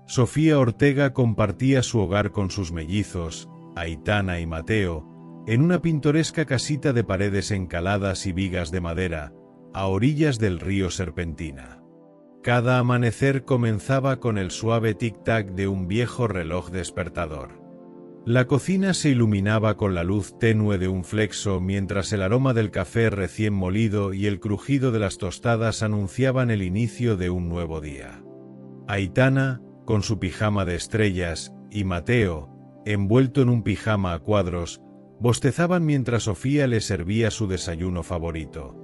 Sofía Ortega compartía su hogar con sus mellizos, Aitana y Mateo, en una pintoresca casita de paredes encaladas y vigas de madera, a orillas del río Serpentina. Cada amanecer comenzaba con el suave tic-tac de un viejo reloj despertador. La cocina se iluminaba con la luz tenue de un flexo mientras el aroma del café recién molido y el crujido de las tostadas anunciaban el inicio de un nuevo día. Aitana, con su pijama de estrellas, y Mateo, envuelto en un pijama a cuadros, bostezaban mientras Sofía le servía su desayuno favorito: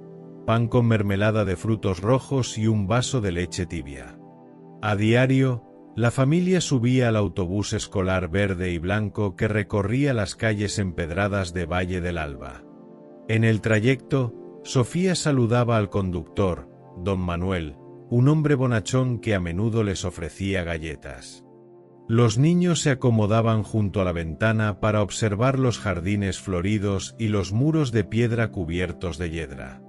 pan con mermelada de frutos rojos y un vaso de leche tibia. A diario, la familia subía al autobús escolar verde y blanco que recorría las calles empedradas de Valle del Alba. En el trayecto, Sofía saludaba al conductor, don Manuel, un hombre bonachón que a menudo les ofrecía galletas. Los niños se acomodaban junto a la ventana para observar los jardines floridos y los muros de piedra cubiertos de yedra.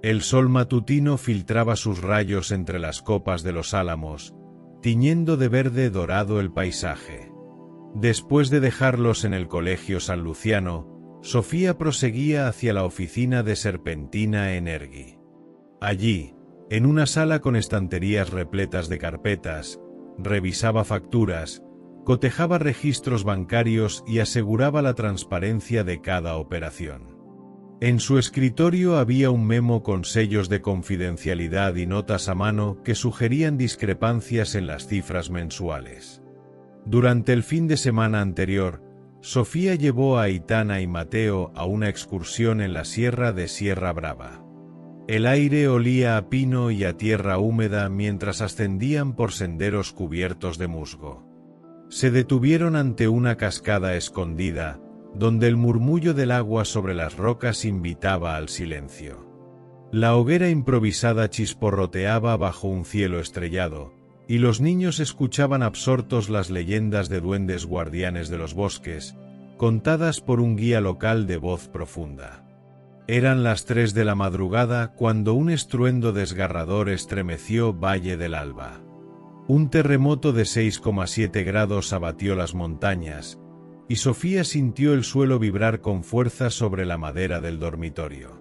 El sol matutino filtraba sus rayos entre las copas de los álamos, tiñendo de verde dorado el paisaje. Después de dejarlos en el Colegio San Luciano, Sofía proseguía hacia la oficina de Serpentina Energy. Allí, en una sala con estanterías repletas de carpetas, revisaba facturas, cotejaba registros bancarios y aseguraba la transparencia de cada operación. En su escritorio había un memo con sellos de confidencialidad y notas a mano que sugerían discrepancias en las cifras mensuales. Durante el fin de semana anterior, Sofía llevó a Aitana y Mateo a una excursión en la sierra de Sierra Brava. El aire olía a pino y a tierra húmeda mientras ascendían por senderos cubiertos de musgo. Se detuvieron ante una cascada escondida, donde el murmullo del agua sobre las rocas invitaba al silencio. La hoguera improvisada chisporroteaba bajo un cielo estrellado, y los niños escuchaban absortos las leyendas de duendes guardianes de los bosques, contadas por un guía local de voz profunda. Eran las 3 de la madrugada cuando un estruendo desgarrador estremeció Valle del Alba. Un terremoto de 6,7 grados abatió las montañas, y Sofía sintió el suelo vibrar con fuerza sobre la madera del dormitorio.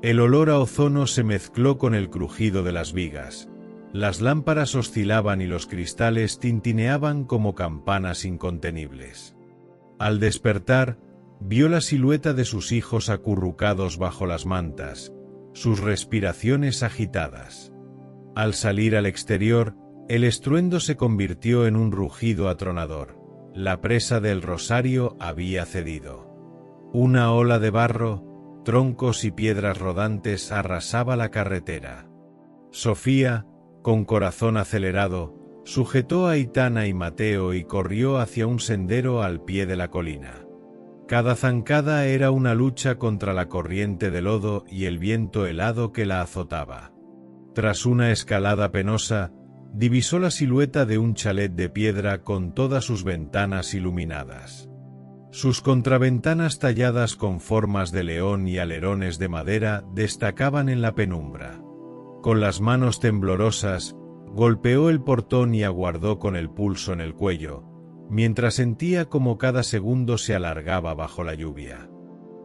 El olor a ozono se mezcló con el crujido de las vigas. Las lámparas oscilaban y los cristales tintineaban como campanas incontenibles. Al despertar, vio la silueta de sus hijos acurrucados bajo las mantas, sus respiraciones agitadas. Al salir al exterior, el estruendo se convirtió en un rugido atronador. La presa del Rosario había cedido. Una ola de barro, troncos y piedras rodantes arrasaba la carretera. Sofía, con corazón acelerado, sujetó a Aitana y Mateo y corrió hacia un sendero al pie de la colina. Cada zancada era una lucha contra la corriente de lodo y el viento helado que la azotaba. Tras una escalada penosa, divisó la silueta de un chalet de piedra con todas sus ventanas iluminadas. Sus contraventanas talladas con formas de león y alerones de madera destacaban en la penumbra. Con las manos temblorosas, golpeó el portón y aguardó con el pulso en el cuello, mientras sentía como cada segundo se alargaba bajo la lluvia.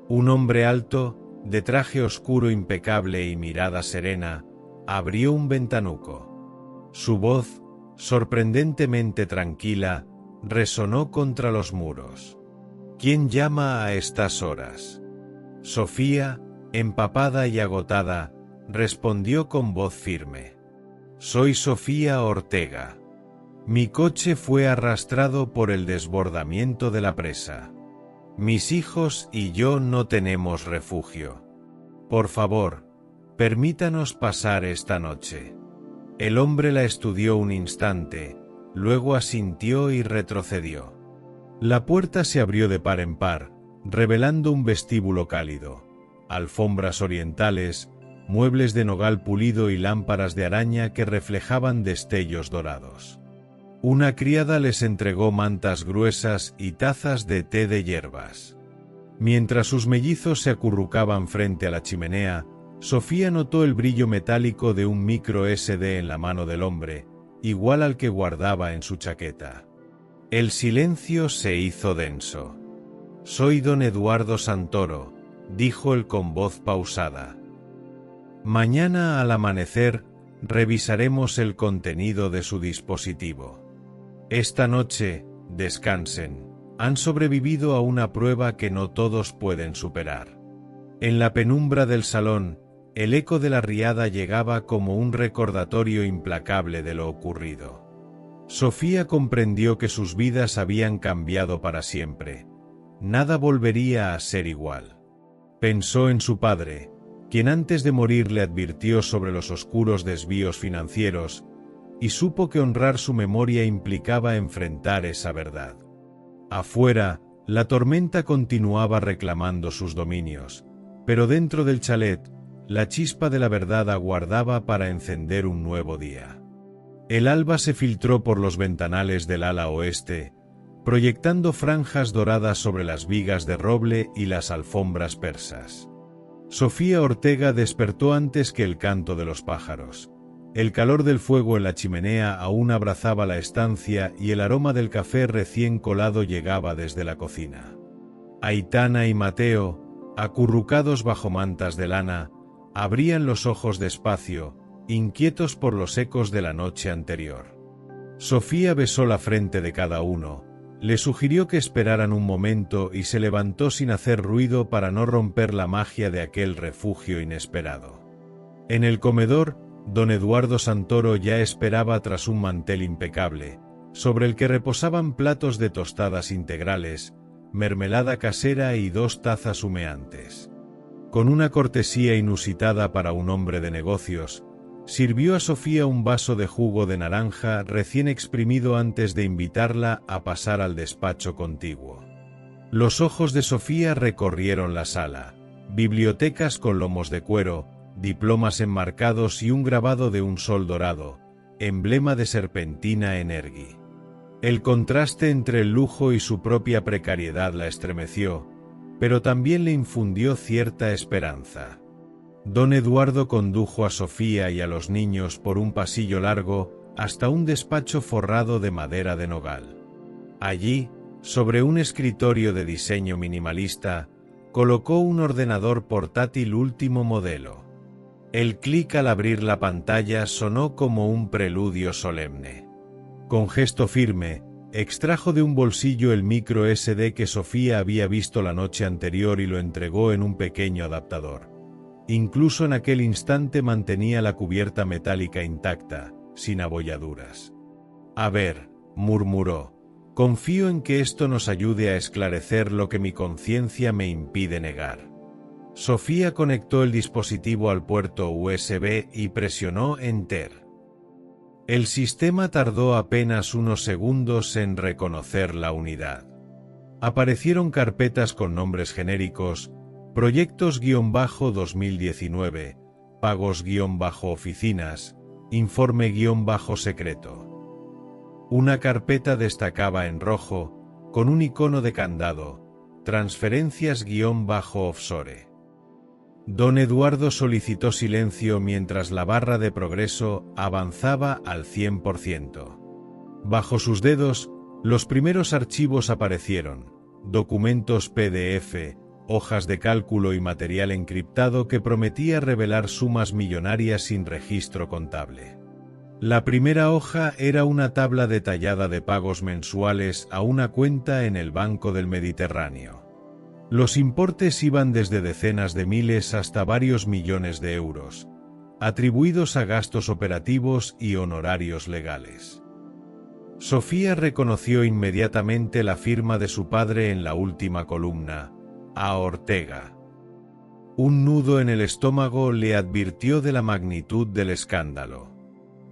Un hombre alto, de traje oscuro impecable y mirada serena, abrió un ventanuco. Su voz, sorprendentemente tranquila, resonó contra los muros. ¿Quién llama a estas horas? Sofía, empapada y agotada, respondió con voz firme. Soy Sofía Ortega. Mi coche fue arrastrado por el desbordamiento de la presa. Mis hijos y yo no tenemos refugio. Por favor, permítanos pasar esta noche. El hombre la estudió un instante, luego asintió y retrocedió. La puerta se abrió de par en par, revelando un vestíbulo cálido, alfombras orientales, muebles de nogal pulido y lámparas de araña que reflejaban destellos dorados. Una criada les entregó mantas gruesas y tazas de té de hierbas. Mientras sus mellizos se acurrucaban frente a la chimenea, Sofía notó el brillo metálico de un micro SD en la mano del hombre, igual al que guardaba en su chaqueta. El silencio se hizo denso. «Soy don Eduardo Santoro», dijo él con voz pausada. «Mañana al amanecer revisaremos el contenido de su dispositivo. Esta noche, descansen. Han sobrevivido a una prueba que no todos pueden superar». En la penumbra del salón, el eco de la riada llegaba como un recordatorio implacable de lo ocurrido. Sofía comprendió que sus vidas habían cambiado para siempre. Nada volvería a ser igual. Pensó en su padre, quien antes de morir le advirtió sobre los oscuros desvíos financieros, y supo que honrar su memoria implicaba enfrentar esa verdad. Afuera, la tormenta continuaba reclamando sus dominios, pero dentro del chalet, la chispa de la verdad aguardaba para encender un nuevo día. El alba se filtró por los ventanales del ala oeste, proyectando franjas doradas sobre las vigas de roble y las alfombras persas. Sofía Ortega despertó antes que el canto de los pájaros. El calor del fuego en la chimenea aún abrazaba la estancia y el aroma del café recién colado llegaba desde la cocina. Aitana y Mateo, acurrucados bajo mantas de lana, abrían los ojos despacio, inquietos por los ecos de la noche anterior. Sofía besó la frente de cada uno, le sugirió que esperaran un momento y se levantó sin hacer ruido para no romper la magia de aquel refugio inesperado. En el comedor, don Eduardo Santoro ya esperaba tras un mantel impecable, sobre el que reposaban platos de tostadas integrales, mermelada casera y 2 tazas humeantes. Con una cortesía inusitada para un hombre de negocios, sirvió a Sofía un vaso de jugo de naranja recién exprimido antes de invitarla a pasar al despacho contiguo. Los ojos de Sofía recorrieron la sala, bibliotecas con lomos de cuero, diplomas enmarcados y un grabado de un sol dorado, emblema de Serpentina Energy. El contraste entre el lujo y su propia precariedad la estremeció, pero también le infundió cierta esperanza. Don Eduardo condujo a Sofía y a los niños por un pasillo largo hasta un despacho forrado de madera de nogal. Allí, sobre un escritorio de diseño minimalista, colocó un ordenador portátil último modelo. El clic al abrir la pantalla sonó como un preludio solemne. Con gesto firme, extrajo de un bolsillo el micro SD que Sofía había visto la noche anterior y lo entregó en un pequeño adaptador. Incluso en aquel instante mantenía la cubierta metálica intacta, sin abolladuras. «A ver», murmuró, «confío en que esto nos ayude a esclarecer lo que mi conciencia me impide negar». Sofía conectó el dispositivo al puerto USB y presionó Enter. El sistema tardó apenas unos segundos en reconocer la unidad. Aparecieron carpetas con nombres genéricos, proyectos-2019, pagos-oficinas, informe-secreto. Una carpeta destacaba en rojo, con un icono de candado, transferencias-offshore. Don Eduardo solicitó silencio mientras la barra de progreso avanzaba al 100%. Bajo sus dedos, los primeros archivos aparecieron, documentos PDF, hojas de cálculo y material encriptado que prometía revelar sumas millonarias sin registro contable. La primera hoja era una tabla detallada de pagos mensuales a una cuenta en el Banco del Mediterráneo. Los importes iban desde decenas de miles hasta varios millones de euros, atribuidos a gastos operativos y honorarios legales. Sofía reconoció inmediatamente la firma de su padre en la última columna, A. Ortega. Un nudo en el estómago le advirtió de la magnitud del escándalo.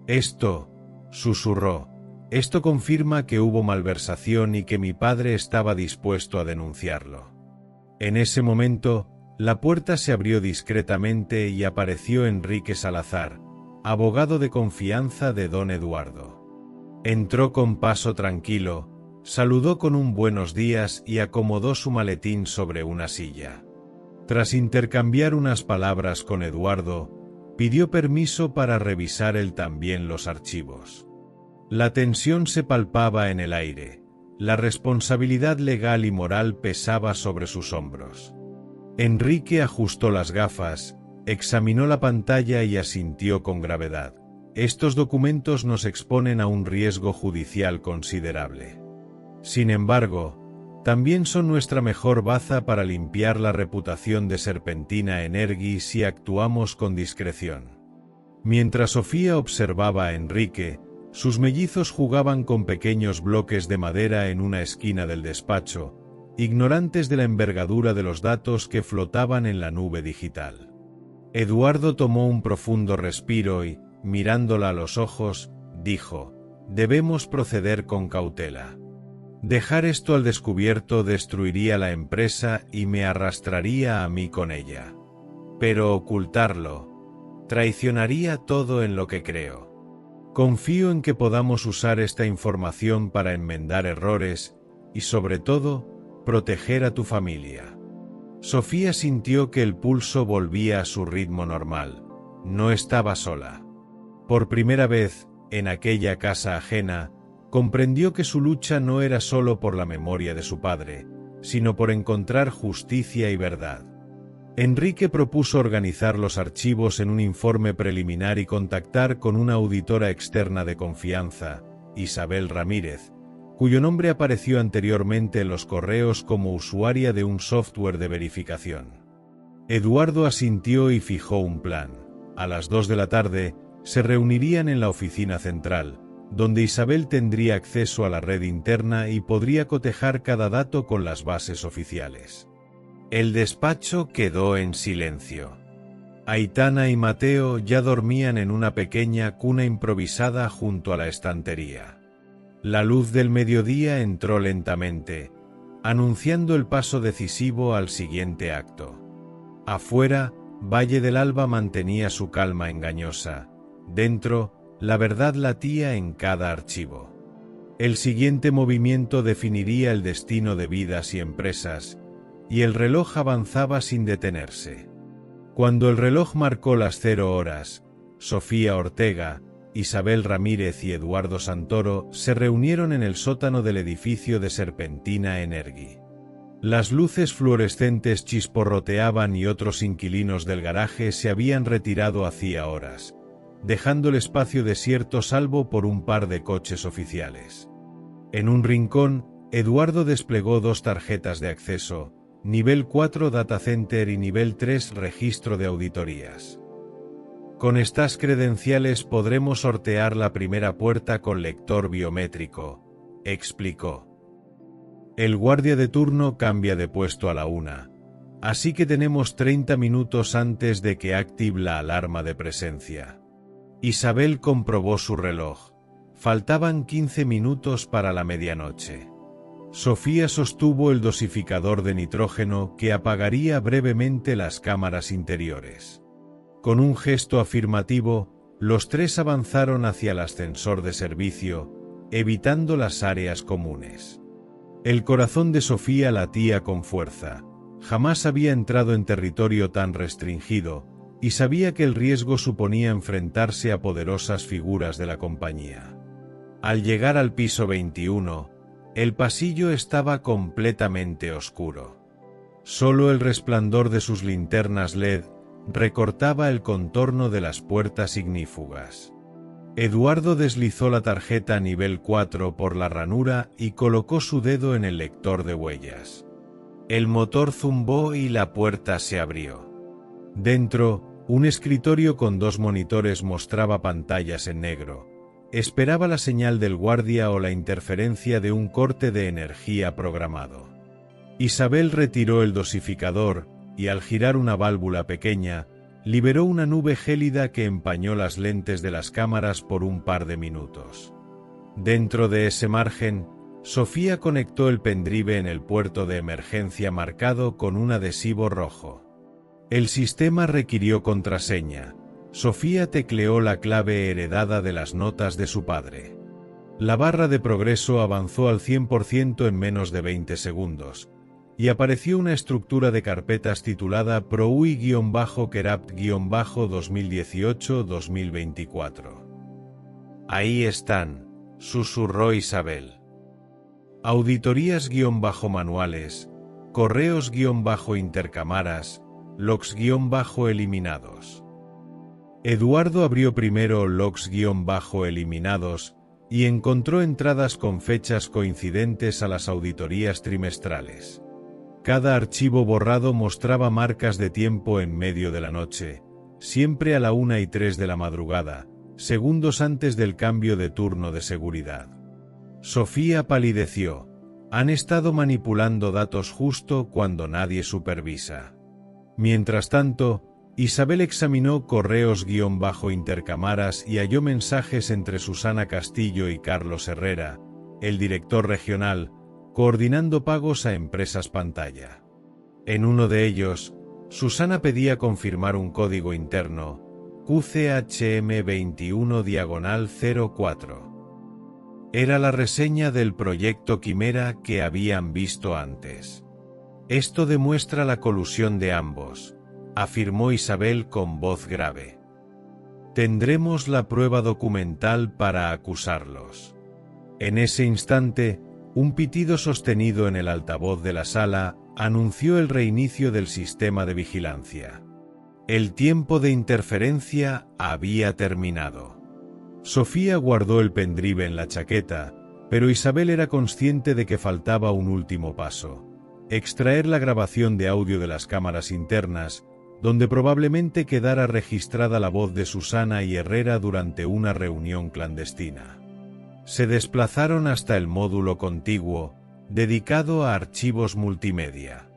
«Esto», susurró, «esto confirma que hubo malversación y que mi padre estaba dispuesto a denunciarlo». En ese momento, la puerta se abrió discretamente y apareció Enrique Salazar, abogado de confianza de don Eduardo. Entró con paso tranquilo, saludó con un buenos días y acomodó su maletín sobre una silla. Tras intercambiar unas palabras con Eduardo, pidió permiso para revisar él también los archivos. La tensión se palpaba en el aire. La responsabilidad legal y moral pesaba sobre sus hombros. Enrique ajustó las gafas, examinó la pantalla y asintió con gravedad. Estos documentos nos exponen a un riesgo judicial considerable. Sin embargo, también son nuestra mejor baza para limpiar la reputación de Serpentina Energy si actuamos con discreción. Mientras Sofía observaba a Enrique, sus mellizos jugaban con pequeños bloques de madera en una esquina del despacho, ignorantes de la envergadura de los datos que flotaban en la nube digital. Eduardo tomó un profundo respiro y, mirándola a los ojos, dijo: «Debemos proceder con cautela. Dejar esto al descubierto destruiría la empresa y me arrastraría a mí con ella. Pero ocultarlo traicionaría todo en lo que creo. Confío en que podamos usar esta información para enmendar errores y, sobre todo, proteger a tu familia». Sofía sintió que el pulso volvía a su ritmo normal. No estaba sola. Por primera vez, en aquella casa ajena, comprendió que su lucha no era solo por la memoria de su padre, sino por encontrar justicia y verdad. Enrique propuso organizar los archivos en un informe preliminar y contactar con una auditora externa de confianza, Isabel Ramírez, cuyo nombre apareció anteriormente en los correos como usuaria de un software de verificación. Eduardo asintió y fijó un plan. A las 2 de la tarde, se reunirían en la oficina central, donde Isabel tendría acceso a la red interna y podría cotejar cada dato con las bases oficiales. El despacho quedó en silencio. Aitana y Mateo ya dormían en una pequeña cuna improvisada junto a la estantería. La luz del mediodía entró lentamente, anunciando el paso decisivo al siguiente acto. Afuera, Valle del Alba mantenía su calma engañosa. Dentro, la verdad latía en cada archivo. El siguiente movimiento definiría el destino de vidas y empresas, y el reloj avanzaba sin detenerse. Cuando el reloj marcó las 0 horas, Sofía Ortega, Isabel Ramírez y Eduardo Santoro se reunieron en el sótano del edificio de Serpentina Energy. Las luces fluorescentes chisporroteaban y otros inquilinos del garaje se habían retirado hacía horas, dejando el espacio desierto salvo por un par de coches oficiales. En un rincón, Eduardo desplegó 2 tarjetas de acceso, nivel 4 Data Center y nivel 3 Registro de Auditorías. Con estas credenciales podremos sortear la primera puerta con lector biométrico, explicó. El guardia de turno cambia de puesto a la 1, así que tenemos 30 minutos antes de que active la alarma de presencia. Isabel comprobó su reloj. Faltaban 15 minutos para la medianoche. Sofía sostuvo el dosificador de nitrógeno que apagaría brevemente las cámaras interiores. Con un gesto afirmativo, los 3 avanzaron hacia el ascensor de servicio, evitando las áreas comunes. El corazón de Sofía latía con fuerza. Jamás había entrado en territorio tan restringido, y sabía que el riesgo suponía enfrentarse a poderosas figuras de la compañía. Al llegar al piso 21, el pasillo estaba completamente oscuro. Solo el resplandor de sus linternas LED recortaba el contorno de las puertas ignífugas. Eduardo deslizó la tarjeta nivel 4 por la ranura y colocó su dedo en el lector de huellas. El motor zumbó y la puerta se abrió. Dentro, un escritorio con 2 monitores mostraba pantallas en negro. Esperaba la señal del guardia o la interferencia de un corte de energía programado. Isabel retiró el dosificador y, al girar una válvula pequeña, liberó una nube gélida que empañó las lentes de las cámaras por un par de minutos. Dentro de ese margen, Sofía conectó el pendrive en el puerto de emergencia marcado con un adhesivo rojo. El sistema requirió contraseña. Sofía tecleó la clave heredada de las notas de su padre. La barra de progreso avanzó al 100% en menos de 20 segundos, y apareció una estructura de carpetas titulada ProUI-Kerapt-2018-2024. Ahí están, susurró Isabel. Auditorías-manuales, correos-intercámaras, logs-eliminados. Eduardo abrió primero logs-eliminados y encontró entradas con fechas coincidentes a las auditorías trimestrales. Cada archivo borrado mostraba marcas de tiempo en medio de la noche, siempre a la 1:03 de la madrugada, segundos antes del cambio de turno de seguridad. Sofía palideció. Han estado manipulando datos justo cuando nadie supervisa. Mientras tanto, Isabel examinó correos-intercámaras y halló mensajes entre Susana Castillo y Carlos Herrera, el director regional, coordinando pagos a empresas pantalla. En uno de ellos, Susana pedía confirmar un código interno, QCHM21-04. Era la reseña del proyecto Quimera que habían visto antes. Esto demuestra la colusión de ambos, afirmó Isabel con voz grave. Tendremos la prueba documental para acusarlos. En ese instante, un pitido sostenido en el altavoz de la sala anunció el reinicio del sistema de vigilancia. El tiempo de interferencia había terminado. Sofía guardó el pendrive en la chaqueta, pero Isabel era consciente de que faltaba un último paso: extraer la grabación de audio de las cámaras internas, donde probablemente quedara registrada la voz de Susana y Herrera durante una reunión clandestina. Se desplazaron hasta el módulo contiguo, dedicado a archivos multimedia.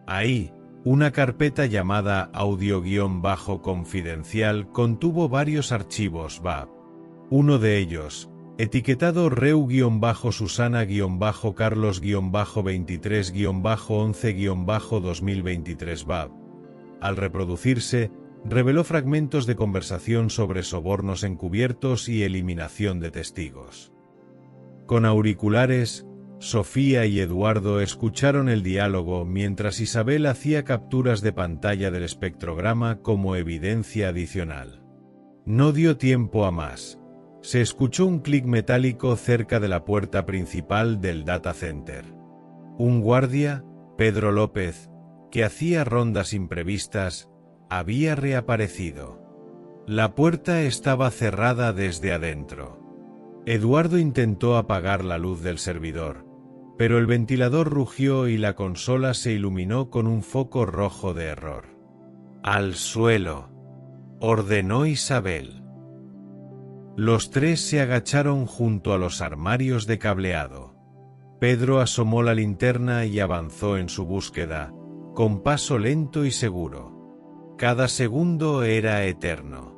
Ahí, una carpeta llamada audio-confidencial contuvo varios archivos BAP. Uno de ellos, etiquetado Reu-Susana-23-11-2023 BAP, al reproducirse, reveló fragmentos de conversación sobre sobornos encubiertos y eliminación de testigos. Con auriculares, Sofía y Eduardo escucharon el diálogo mientras Isabel hacía capturas de pantalla del espectrograma como evidencia adicional. No dio tiempo a más. Se escuchó un clic metálico cerca de la puerta principal del data center. Un guardia, Pedro López, que hacía rondas imprevistas, había reaparecido. La puerta estaba cerrada desde adentro. Eduardo intentó apagar la luz del servidor, pero el ventilador rugió y la consola se iluminó con un foco rojo de error. «Al suelo», ordenó Isabel. Los tres se agacharon junto a los armarios de cableado. Pedro asomó la linterna y avanzó en su búsqueda, con paso lento y seguro. Cada segundo era eterno.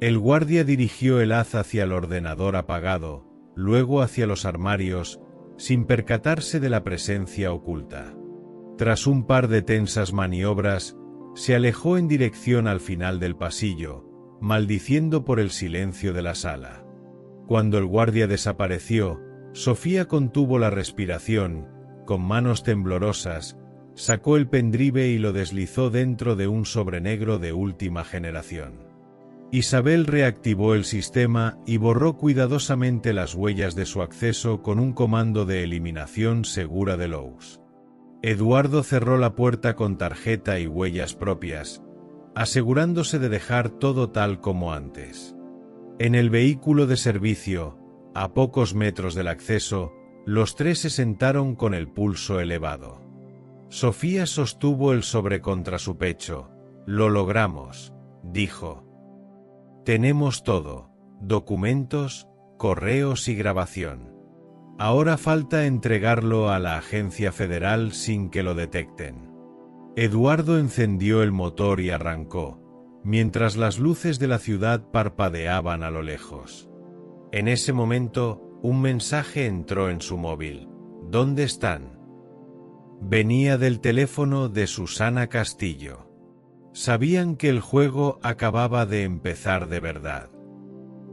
El guardia dirigió el haz hacia el ordenador apagado, luego hacia los armarios, sin percatarse de la presencia oculta. Tras un par de tensas maniobras, se alejó en dirección al final del pasillo, maldiciendo por el silencio de la sala. Cuando el guardia desapareció, Sofía contuvo la respiración, con manos temblorosas, sacó el pendrive y lo deslizó dentro de un sobre negro de última generación. Isabel reactivó el sistema y borró cuidadosamente las huellas de su acceso con un comando de eliminación segura de Lowe's. Eduardo cerró la puerta con tarjeta y huellas propias, asegurándose de dejar todo tal como antes. En el vehículo de servicio, a pocos metros del acceso, los tres se sentaron con el pulso elevado. Sofía sostuvo el sobre contra su pecho. «Lo logramos», dijo. «Tenemos todo, documentos, correos y grabación. Ahora falta entregarlo a la agencia federal sin que lo detecten». Eduardo encendió el motor y arrancó, mientras las luces de la ciudad parpadeaban a lo lejos. En ese momento, un mensaje entró en su móvil. «¿Dónde están?». Venía del teléfono de Susana Castillo. Sabían que el juego acababa de empezar de verdad.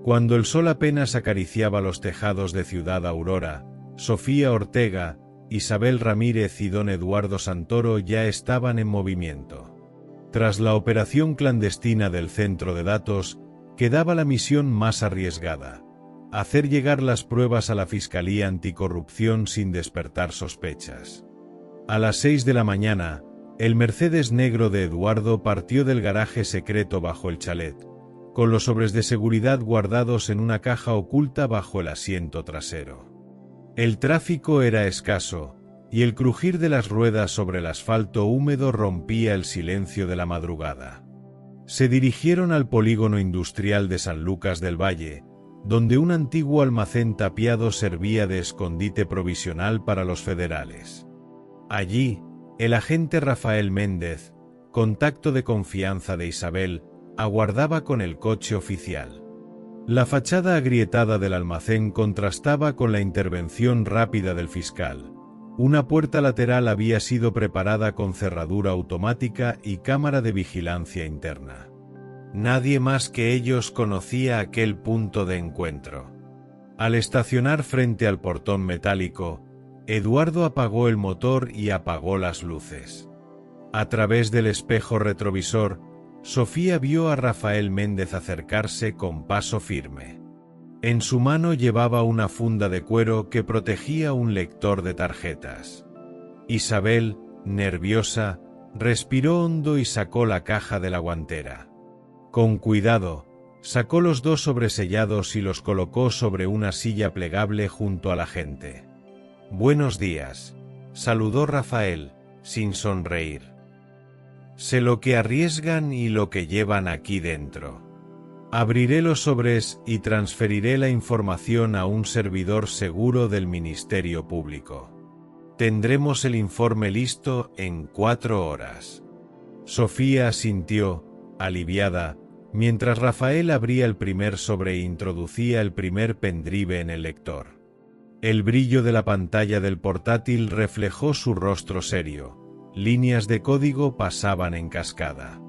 Cuando el sol apenas acariciaba los tejados de Ciudad Aurora, Sofía Ortega, Isabel Ramírez y don Eduardo Santoro ya estaban en movimiento. Tras la operación clandestina del centro de datos, quedaba la misión más arriesgada: hacer llegar las pruebas a la Fiscalía Anticorrupción sin despertar sospechas. A las 6 de la mañana, el Mercedes negro de Eduardo partió del garaje secreto bajo el chalet, con los sobres de seguridad guardados en una caja oculta bajo el asiento trasero. El tráfico era escaso, y el crujir de las ruedas sobre el asfalto húmedo rompía el silencio de la madrugada. Se dirigieron al polígono industrial de San Lucas del Valle, donde un antiguo almacén tapiado servía de escondite provisional para los federales. Allí, el agente Rafael Méndez, contacto de confianza de Isabel, aguardaba con el coche oficial. La fachada agrietada del almacén contrastaba con la intervención rápida del fiscal. Una puerta lateral había sido preparada con cerradura automática y cámara de vigilancia interna. Nadie más que ellos conocía aquel punto de encuentro. Al estacionar frente al portón metálico, Eduardo apagó el motor y apagó las luces. A través del espejo retrovisor, Sofía vio a Rafael Méndez acercarse con paso firme. En su mano llevaba una funda de cuero que protegía un lector de tarjetas. Isabel, nerviosa, respiró hondo y sacó la caja de la guantera. Con cuidado, sacó los 2 sobresellados y los colocó sobre una silla plegable junto al agente. «Buenos días», saludó Rafael, sin sonreír. «Sé lo que arriesgan y lo que llevan aquí dentro. Abriré los sobres y transferiré la información a un servidor seguro del Ministerio Público. Tendremos el informe listo en 4 horas». Sofía asintió, aliviada, mientras Rafael abría el primer sobre e introducía el primer pendrive en el lector. El brillo de la pantalla del portátil reflejó su rostro serio. Líneas de código pasaban en cascada.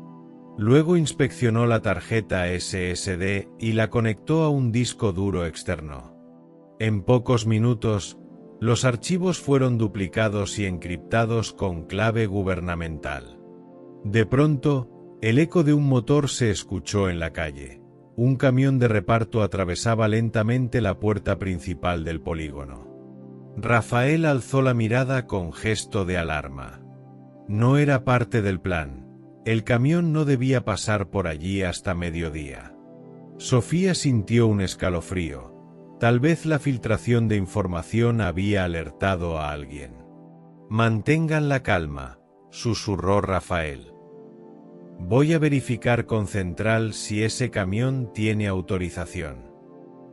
Luego inspeccionó la tarjeta SSD y la conectó a un disco duro externo. En pocos minutos, los archivos fueron duplicados y encriptados con clave gubernamental. De pronto, el eco de un motor se escuchó en la calle. Un camión de reparto atravesaba lentamente la puerta principal del polígono. Rafael alzó la mirada con gesto de alarma. No era parte del plan. El camión no debía pasar por allí hasta mediodía. Sofía sintió un escalofrío. Tal vez la filtración de información había alertado a alguien. «Mantengan la calma», susurró Rafael. «Voy a verificar con Central si ese camión tiene autorización».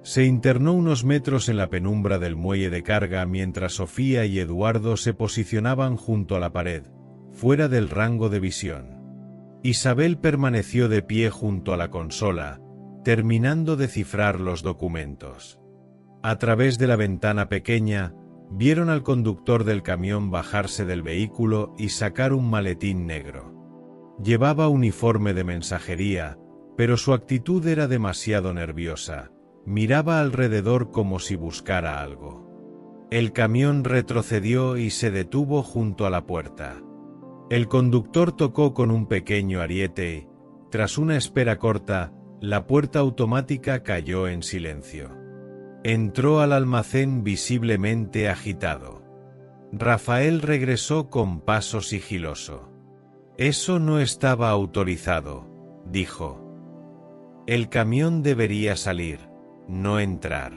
Se internó unos metros en la penumbra del muelle de carga mientras Sofía y Eduardo se posicionaban junto a la pared, fuera del rango de visión. Isabel permaneció de pie junto a la consola, terminando de cifrar los documentos. A través de la ventana pequeña, vieron al conductor del camión bajarse del vehículo y sacar un maletín negro. Llevaba uniforme de mensajería, pero su actitud era demasiado nerviosa. Miraba alrededor como si buscara algo. El camión retrocedió y se detuvo junto a la puerta. El conductor tocó con un pequeño ariete y, tras una espera corta, la puerta automática cayó en silencio. Entró al almacén visiblemente agitado. Rafael regresó con paso sigiloso. «Eso no estaba autorizado», dijo. «El camión debería salir, no entrar».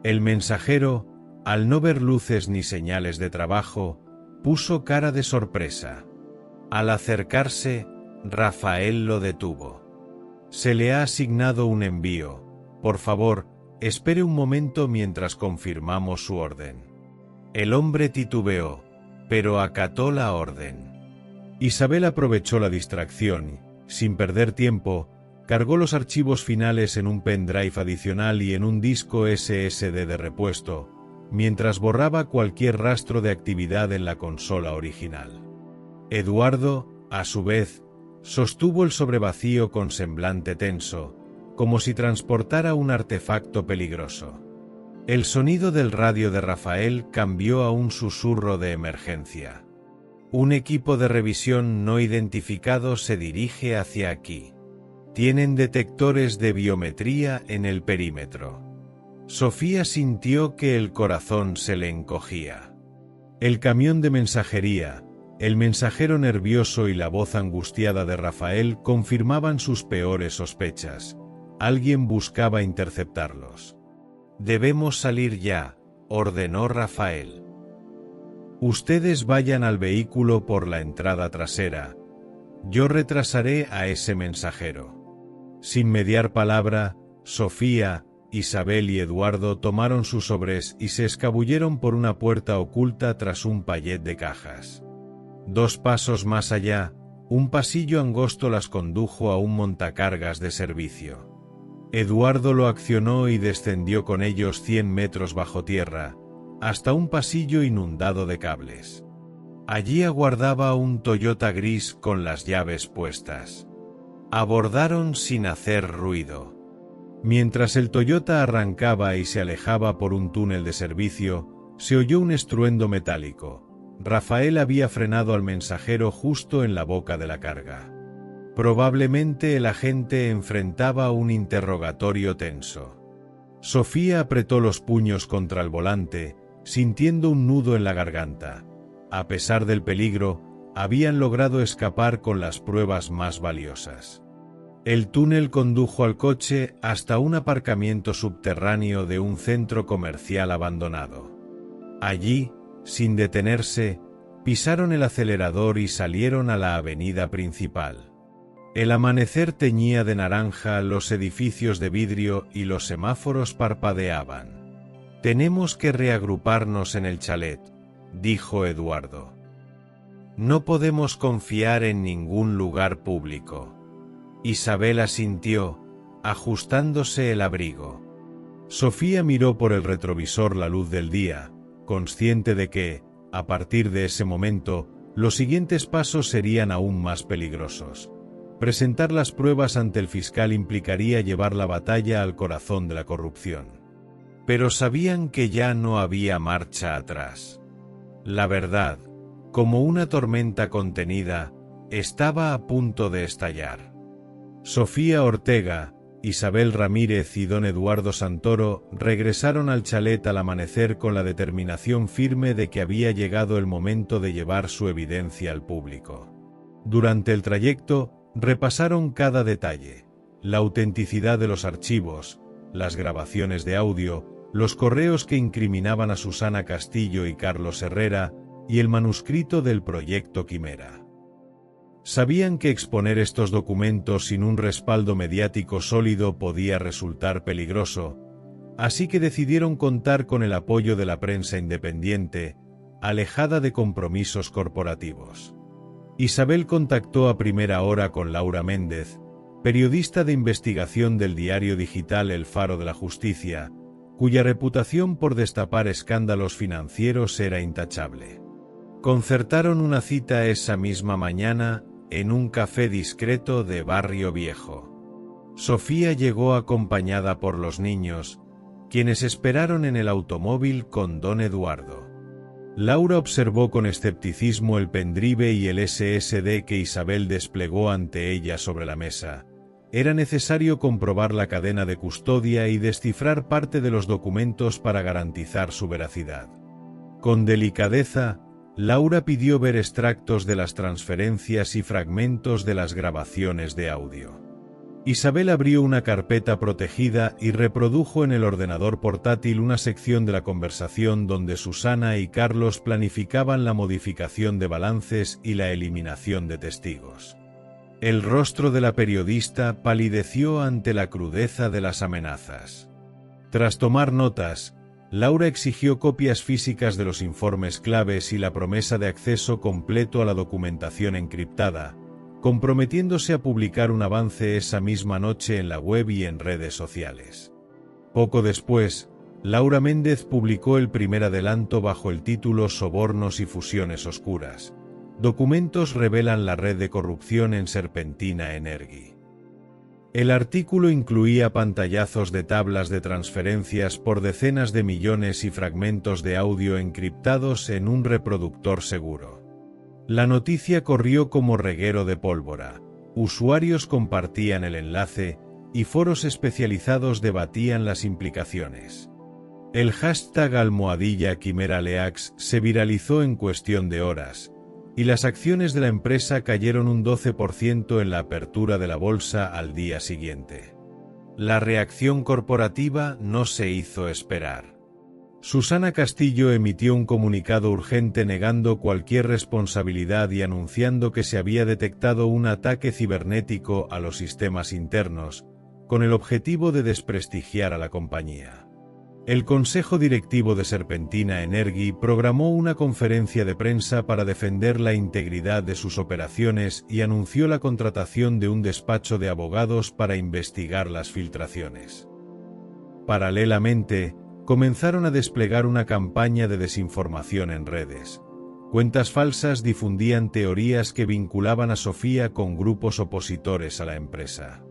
El mensajero, al no ver luces ni señales de trabajo, puso cara de sorpresa. Al acercarse, Rafael lo detuvo. «Se le ha asignado un envío. Por favor, espere un momento mientras confirmamos su orden». El hombre titubeó, pero acató la orden. Isabel aprovechó la distracción y, sin perder tiempo, cargó los archivos finales en un pendrive adicional y en un disco SSD de repuesto, mientras borraba cualquier rastro de actividad en la consola original. Eduardo, a su vez, sostuvo el sobrevacío con semblante tenso, como si transportara un artefacto peligroso. El sonido del radio de Rafael cambió a un susurro de emergencia. «Un equipo de revisión no identificado se dirige hacia aquí. Tienen detectores de biometría en el perímetro». Sofía sintió que el corazón se le encogía. El camión de mensajería, el mensajero nervioso y la voz angustiada de Rafael confirmaban sus peores sospechas. Alguien buscaba interceptarlos. «Debemos salir ya», ordenó Rafael. «Ustedes vayan al vehículo por la entrada trasera. Yo retrasaré a ese mensajero». Sin mediar palabra, Sofía, Isabel y Eduardo tomaron sus sobres y se escabulleron por una puerta oculta tras un payet de cajas. 2 pasos más allá, un pasillo angosto las condujo a un montacargas de servicio. Eduardo lo accionó y descendió con ellos 100 metros bajo tierra, hasta un pasillo inundado de cables. Allí aguardaba un Toyota gris con las llaves puestas. Abordaron sin hacer ruido. Mientras el Toyota arrancaba y se alejaba por un túnel de servicio, se oyó un estruendo metálico. Rafael había frenado al mensajero justo en la boca de la carga. Probablemente el agente enfrentaba un interrogatorio tenso. Sofía apretó los puños contra el volante, sintiendo un nudo en la garganta. A pesar del peligro, habían logrado escapar con las pruebas más valiosas. El túnel condujo al coche hasta un aparcamiento subterráneo de un centro comercial abandonado. Allí, sin detenerse, pisaron el acelerador y salieron a la avenida principal. El amanecer teñía de naranja los edificios de vidrio y los semáforos parpadeaban. «Tenemos que reagruparnos en el chalet», dijo Eduardo. «No podemos confiar en ningún lugar público». Isabel asintió, ajustándose el abrigo. Sofía miró por el retrovisor la luz del día, consciente de que, a partir de ese momento, los siguientes pasos serían aún más peligrosos. Presentar las pruebas ante el fiscal implicaría llevar la batalla al corazón de la corrupción. Pero sabían que ya no había marcha atrás. La verdad, como una tormenta contenida, estaba a punto de estallar. Sofía Ortega, Isabel Ramírez y don Eduardo Santoro regresaron al chalet al amanecer con la determinación firme de que había llegado el momento de llevar su evidencia al público. Durante el trayecto, repasaron cada detalle: la autenticidad de los archivos, las grabaciones de audio, los correos que incriminaban a Susana Castillo y Carlos Herrera, y el manuscrito del proyecto Quimera. Sabían que exponer estos documentos sin un respaldo mediático sólido podía resultar peligroso, así que decidieron contar con el apoyo de la prensa independiente, alejada de compromisos corporativos. Isabel contactó a primera hora con Laura Méndez, periodista de investigación del diario digital El Faro de la Justicia, cuya reputación por destapar escándalos financieros era intachable. Concertaron una cita esa misma mañana, en un café discreto de Barrio Viejo. Sofía llegó acompañada por los niños, quienes esperaron en el automóvil con don Eduardo. Laura observó con escepticismo el pendrive y el SSD que Isabel desplegó ante ella sobre la mesa. Era necesario comprobar la cadena de custodia y descifrar parte de los documentos para garantizar su veracidad. Con delicadeza, Laura pidió ver extractos de las transferencias y fragmentos de las grabaciones de audio. Isabel abrió una carpeta protegida y reprodujo en el ordenador portátil una sección de la conversación donde Susana y Carlos planificaban la modificación de balances y la eliminación de testigos. El rostro de la periodista palideció ante la crudeza de las amenazas. Tras tomar notas, Laura exigió copias físicas de los informes claves y la promesa de acceso completo a la documentación encriptada, comprometiéndose a publicar un avance esa misma noche en la web y en redes sociales. Poco después, Laura Méndez publicó el primer adelanto bajo el título Sobornos y fusiones oscuras. Documentos revelan la red de corrupción en Serpentina Energy. El artículo incluía pantallazos de tablas de transferencias por decenas de millones y fragmentos de audio encriptados en un reproductor seguro. La noticia corrió como reguero de pólvora, usuarios compartían el enlace, y foros especializados debatían las implicaciones. El hashtag #QuimeraLeaks se viralizó en cuestión de horas, y las acciones de la empresa cayeron un 12% en la apertura de la bolsa al día siguiente. La reacción corporativa no se hizo esperar. Susana Castillo emitió un comunicado urgente negando cualquier responsabilidad y anunciando que se había detectado un ataque cibernético a los sistemas internos, con el objetivo de desprestigiar a la compañía. El Consejo Directivo de Serpentina Energy programó una conferencia de prensa para defender la integridad de sus operaciones y anunció la contratación de un despacho de abogados para investigar las filtraciones. Paralelamente, comenzaron a desplegar una campaña de desinformación en redes. Cuentas falsas difundían teorías que vinculaban a Sofía con grupos opositores a la empresa.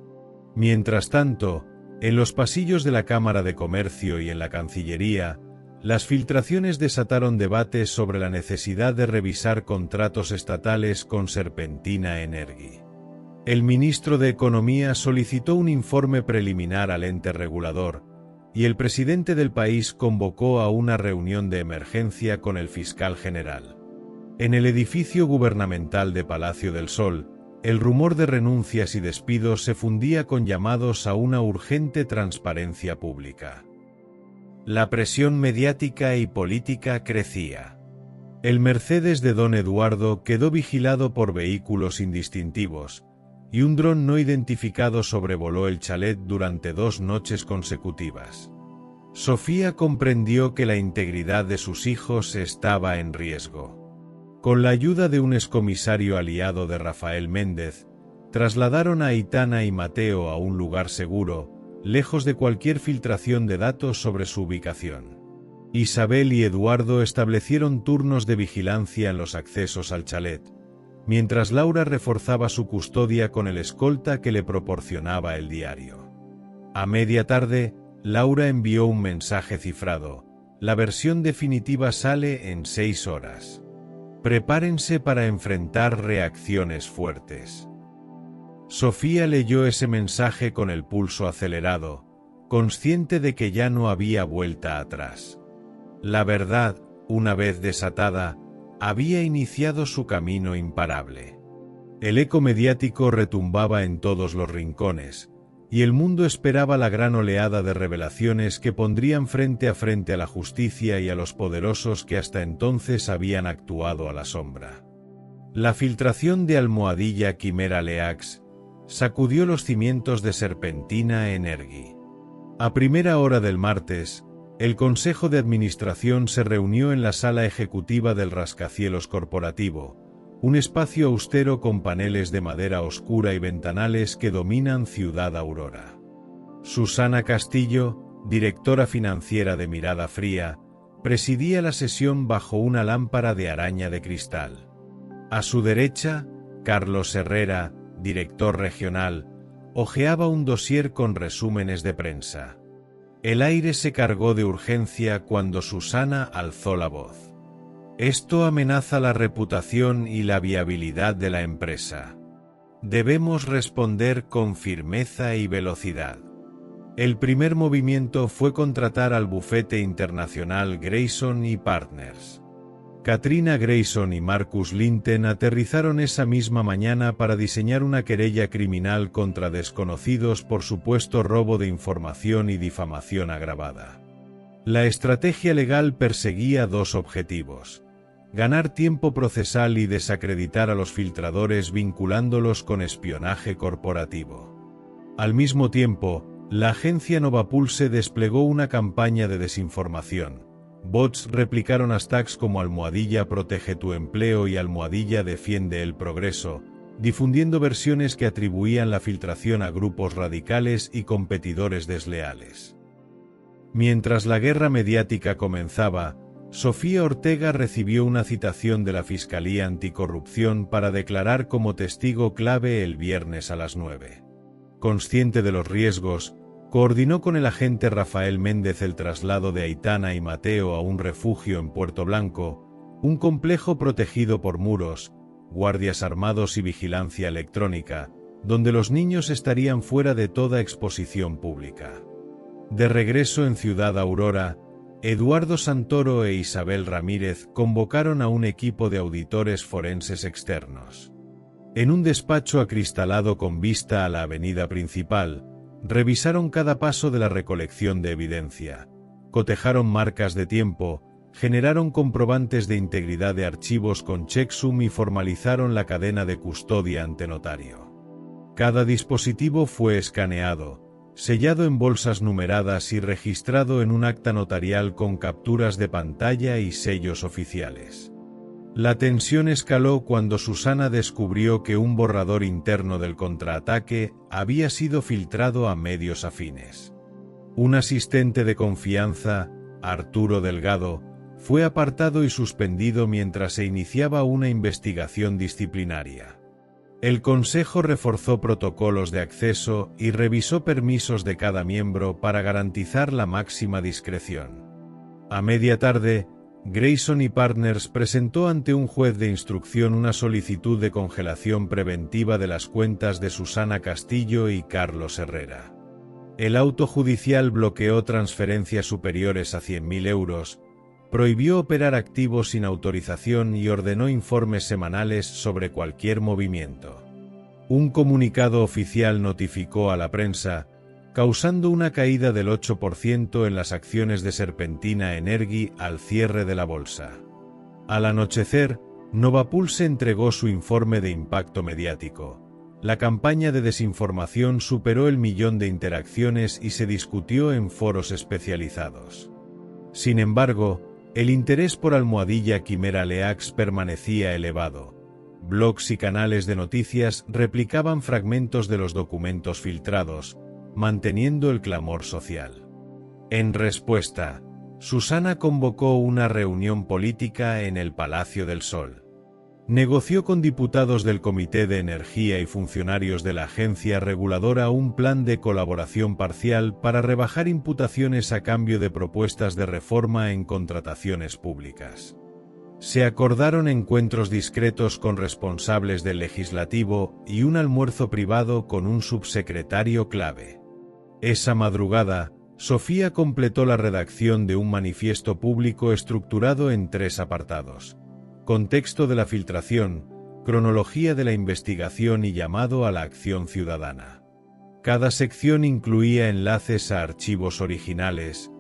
Mientras tanto, en los pasillos de la Cámara de Comercio y en la Cancillería, las filtraciones desataron debates sobre la necesidad de revisar contratos estatales con Serpentina Energy. El ministro de Economía solicitó un informe preliminar al ente regulador, y el presidente del país convocó a una reunión de emergencia con el fiscal general. En el edificio gubernamental de Palacio del Sol, el rumor de renuncias y despidos se fundía con llamados a una urgente transparencia pública. La presión mediática y política crecía. El Mercedes de Don Eduardo quedó vigilado por vehículos indistintivos, y un dron no identificado sobrevoló el chalet durante 2 noches consecutivas. Sofía comprendió que la integridad de sus hijos estaba en riesgo. Con la ayuda de un excomisario aliado de Rafael Méndez, trasladaron a Aitana y Mateo a un lugar seguro, lejos de cualquier filtración de datos sobre su ubicación. Isabel y Eduardo establecieron turnos de vigilancia en los accesos al chalet, mientras Laura reforzaba su custodia con el escolta que le proporcionaba el diario. A media tarde, Laura envió un mensaje cifrado: la versión definitiva sale en 6 horas. Prepárense para enfrentar reacciones fuertes. Sofía leyó ese mensaje con el pulso acelerado, consciente de que ya no había vuelta atrás. La verdad, una vez desatada, había iniciado su camino imparable. El eco mediático retumbaba en todos los rincones, y el mundo esperaba la gran oleada de revelaciones que pondrían frente a la justicia y a los poderosos que hasta entonces habían actuado a la sombra. La filtración de #QuimeraLeaks sacudió los cimientos de Serpentina Energy. A primera hora del martes, el Consejo de Administración se reunió en la sala ejecutiva del rascacielos corporativo, un espacio austero con paneles de madera oscura y ventanales que dominan Ciudad Aurora. Susana Castillo, directora financiera de Mirada Fría, presidía la sesión bajo una lámpara de araña de cristal. A su derecha, Carlos Herrera, director regional, hojeaba un dossier con resúmenes de prensa. El aire se cargó de urgencia cuando Susana alzó la voz. Esto amenaza la reputación y la viabilidad de la empresa. Debemos responder con firmeza y velocidad. El primer movimiento fue contratar al bufete internacional Grayson y Partners. Katrina Grayson y Marcus Linton aterrizaron esa misma mañana para diseñar una querella criminal contra desconocidos por supuesto robo de información y difamación agravada. La estrategia legal perseguía 2 objetivos: ganar tiempo procesal y desacreditar a los filtradores vinculándolos con espionaje corporativo. Al mismo tiempo, la agencia Novapulse desplegó una campaña de desinformación. Bots replicaron hashtags como #protege tu empleo y #defiende el progreso, difundiendo versiones que atribuían la filtración a grupos radicales y competidores desleales. Mientras la guerra mediática comenzaba, Sofía Ortega recibió una citación de la Fiscalía Anticorrupción para declarar como testigo clave el viernes a las 9. Consciente de los riesgos, coordinó con el agente Rafael Méndez el traslado de Aitana y Mateo a un refugio en Puerto Blanco, un complejo protegido por muros, guardias armados y vigilancia electrónica, donde los niños estarían fuera de toda exposición pública. De regreso en Ciudad Aurora, Eduardo Santoro e Isabel Ramírez convocaron a un equipo de auditores forenses externos. En un despacho acristalado con vista a la avenida principal, revisaron cada paso de la recolección de evidencia, cotejaron marcas de tiempo, generaron comprobantes de integridad de archivos con checksum y formalizaron la cadena de custodia ante notario. Cada dispositivo fue escaneado, sellado en bolsas numeradas y registrado en un acta notarial con capturas de pantalla y sellos oficiales. La tensión escaló cuando Susana descubrió que un borrador interno del contraataque había sido filtrado a medios afines. Un asistente de confianza, Arturo Delgado, fue apartado y suspendido mientras se iniciaba una investigación disciplinaria. El Consejo reforzó protocolos de acceso y revisó permisos de cada miembro para garantizar la máxima discreción. A media tarde, Grayson y Partners presentó ante un juez de instrucción una solicitud de congelación preventiva de las cuentas de Susana Castillo y Carlos Herrera. El auto judicial bloqueó transferencias superiores a 100.000 euros, prohibió operar activos sin autorización y ordenó informes semanales sobre cualquier movimiento. Un comunicado oficial notificó a la prensa, causando una caída del 8% en las acciones de Serpentina Energy al cierre de la bolsa. Al anochecer, Novapulse entregó su informe de impacto mediático. La campaña de desinformación superó el 1.000.000 de interacciones y se discutió en foros especializados. Sin embargo, el interés por Almohadilla Quimera Leaks permanecía elevado. Blogs y canales de noticias replicaban fragmentos de los documentos filtrados, manteniendo el clamor social. En respuesta, Susana convocó una reunión política en el Palacio del Sol. Negoció con diputados del Comité de Energía y funcionarios de la agencia reguladora un plan de colaboración parcial para rebajar imputaciones a cambio de propuestas de reforma en contrataciones públicas. Se acordaron encuentros discretos con responsables del legislativo y un almuerzo privado con un subsecretario clave. Esa madrugada, Sofía completó la redacción de un manifiesto público estructurado en 3 apartados: contexto de la filtración, cronología de la investigación y llamado a la acción ciudadana. Cada sección incluía enlaces a archivos originales,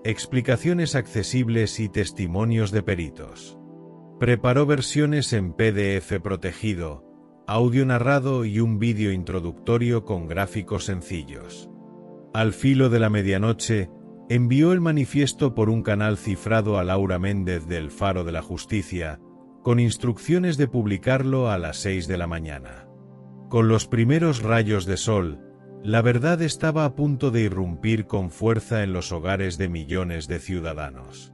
explicaciones accesibles y testimonios de peritos. Preparó versiones en PDF protegido, audio narrado y un vídeo introductorio con gráficos sencillos. Al filo de la medianoche, envió el manifiesto por un canal cifrado a Laura Méndez del Faro de la Justicia, con instrucciones de publicarlo a las 6 de la mañana. Con los primeros rayos de sol, la verdad estaba a punto de irrumpir con fuerza en los hogares de millones de ciudadanos.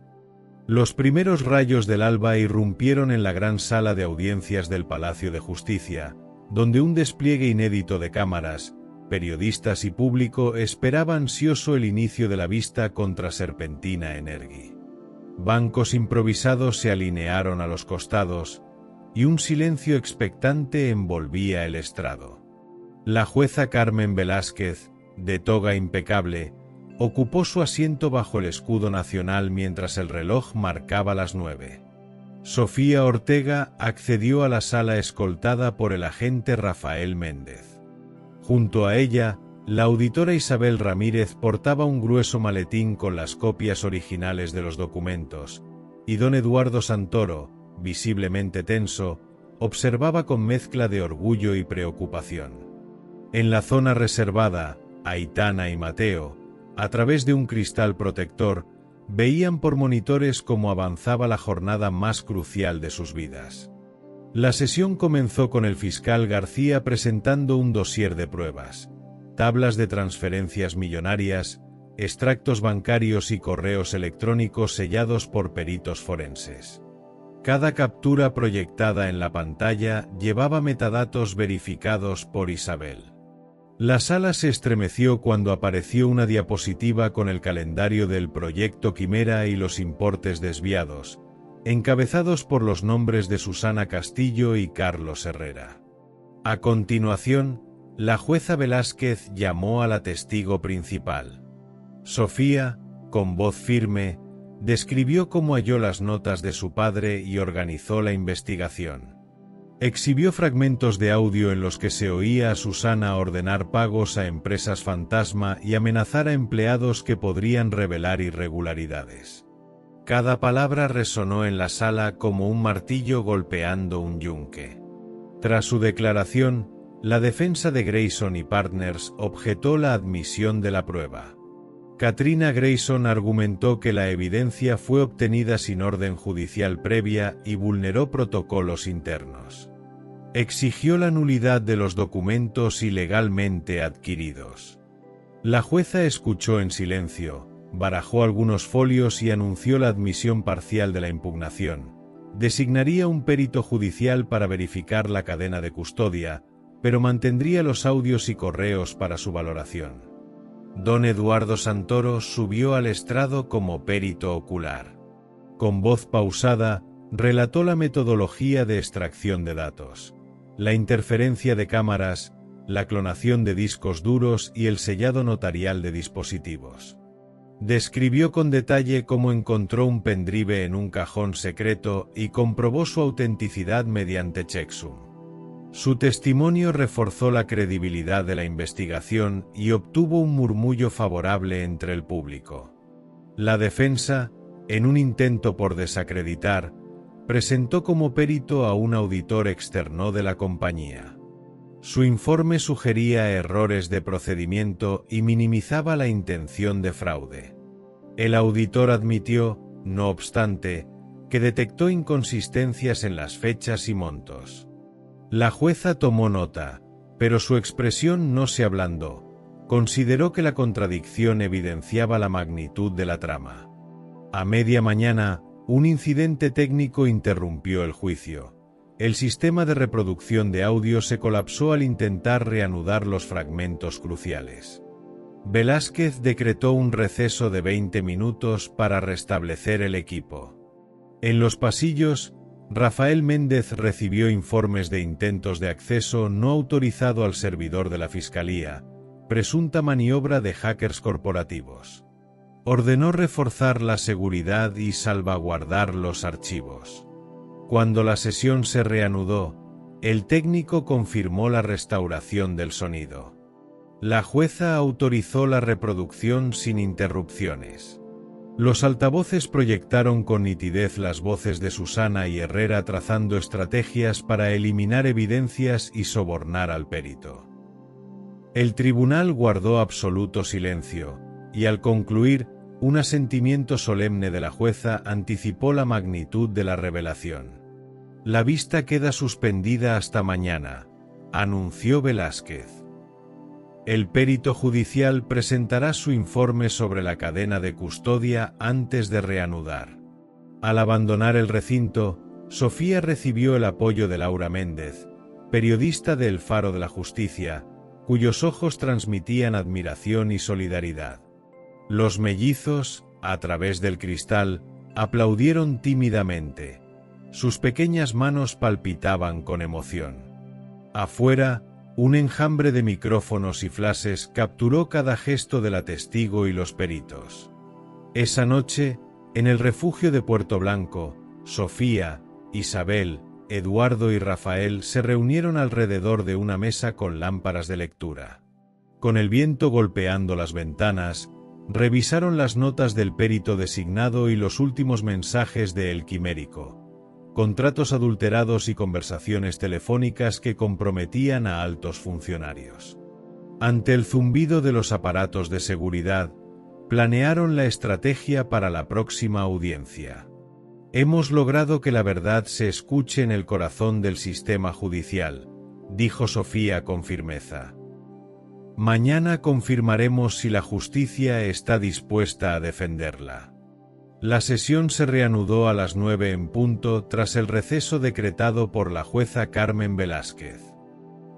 Los primeros rayos del alba irrumpieron en la gran sala de audiencias del Palacio de Justicia, donde un despliegue inédito de cámaras, periodistas y público esperaba ansioso el inicio de la vista contra Serpentina Energy. Bancos improvisados se alinearon a los costados, y un silencio expectante envolvía el estrado. La jueza Carmen Velázquez, de toga impecable, ocupó su asiento bajo el escudo nacional mientras el reloj marcaba las 9. Sofía Ortega accedió a la sala escoltada por el agente Rafael Méndez. Junto a ella, la auditora Isabel Ramírez portaba un grueso maletín con las copias originales de los documentos, y don Eduardo Santoro, visiblemente tenso, observaba con mezcla de orgullo y preocupación. En la zona reservada, Aitana y Mateo, a través de un cristal protector, veían por monitores cómo avanzaba la jornada más crucial de sus vidas. La sesión comenzó con el fiscal García presentando un dossier de pruebas, tablas de transferencias millonarias, extractos bancarios y correos electrónicos sellados por peritos forenses. Cada captura proyectada en la pantalla llevaba metadatos verificados por Isabel. La sala se estremeció cuando apareció una diapositiva con el calendario del proyecto Quimera y los importes desviados, encabezados por los nombres de Susana Castillo y Carlos Herrera. A continuación, la jueza Velázquez llamó a la testigo principal. Sofía, con voz firme, Describió cómo halló las notas de su padre y organizó la investigación. Exhibió fragmentos de audio en los que se oía a Susana ordenar pagos a empresas fantasma y amenazar a empleados que podrían revelar irregularidades. Cada palabra resonó en la sala como un martillo golpeando un yunque. Tras su declaración, la defensa de Grayson y Partners objetó la admisión de la prueba. Katrina Grayson argumentó que la evidencia fue obtenida sin orden judicial previa y vulneró protocolos internos. Exigió la nulidad de los documentos ilegalmente adquiridos. La jueza escuchó en silencio, barajó algunos folios y anunció la admisión parcial de la impugnación. Designaría un perito judicial para verificar la cadena de custodia, pero mantendría los audios y correos para su valoración. Don Eduardo Santoro subió al estrado como perito ocular. Con voz pausada, relató la metodología de extracción de datos, la interferencia de cámaras, la clonación de discos duros y el sellado notarial de dispositivos. Describió con detalle cómo encontró un pendrive en un cajón secreto y comprobó su autenticidad mediante checksum. Su testimonio reforzó la credibilidad de la investigación y obtuvo un murmullo favorable entre el público. La defensa, en un intento por desacreditar, presentó como perito a un auditor externo de la compañía. Su informe sugería errores de procedimiento y minimizaba la intención de fraude. El auditor admitió, no obstante, que detectó inconsistencias en las fechas y montos. La jueza tomó nota, pero su expresión no se ablandó. Consideró que la contradicción evidenciaba la magnitud de la trama. A media mañana, un incidente técnico interrumpió el juicio. El sistema de reproducción de audio se colapsó al intentar reanudar los fragmentos cruciales. Velázquez decretó un receso de 20 minutos para restablecer el equipo. En los pasillos, Rafael Méndez recibió informes de intentos de acceso no autorizado al servidor de la Fiscalía, presunta maniobra de hackers corporativos. Ordenó reforzar la seguridad y salvaguardar los archivos. Cuando la sesión se reanudó, el técnico confirmó la restauración del sonido. La jueza autorizó la reproducción sin interrupciones. Los altavoces proyectaron con nitidez las voces de Susana y Herrera trazando estrategias para eliminar evidencias y sobornar al perito. El tribunal guardó absoluto silencio, y al concluir, un asentimiento solemne de la jueza anticipó la magnitud de la revelación. La vista queda suspendida hasta mañana, anunció Velázquez. El perito judicial presentará su informe sobre la cadena de custodia antes de reanudar. Al abandonar el recinto, Sofía recibió el apoyo de Laura Méndez, periodista de El Faro de la Justicia, cuyos ojos transmitían admiración y solidaridad. Los mellizos, a través del cristal, aplaudieron tímidamente. Sus pequeñas manos palpitaban con emoción. Afuera, un enjambre de micrófonos y flashes capturó cada gesto de la testigo y los peritos. Esa noche, en el refugio de Puerto Blanco, Sofía, Isabel, Eduardo y Rafael se reunieron alrededor de una mesa con lámparas de lectura. Con el viento golpeando las ventanas, revisaron las notas del perito designado y los últimos mensajes de El Quimérico. Contratos adulterados y conversaciones telefónicas que comprometían a altos funcionarios. Ante el zumbido de los aparatos de seguridad, planearon la estrategia para la próxima audiencia. Hemos logrado que la verdad se escuche en el corazón del sistema judicial, dijo Sofía con firmeza. Mañana confirmaremos si la justicia está dispuesta a defenderla. La sesión se reanudó a las 9 en punto tras el receso decretado por la jueza Carmen Velázquez.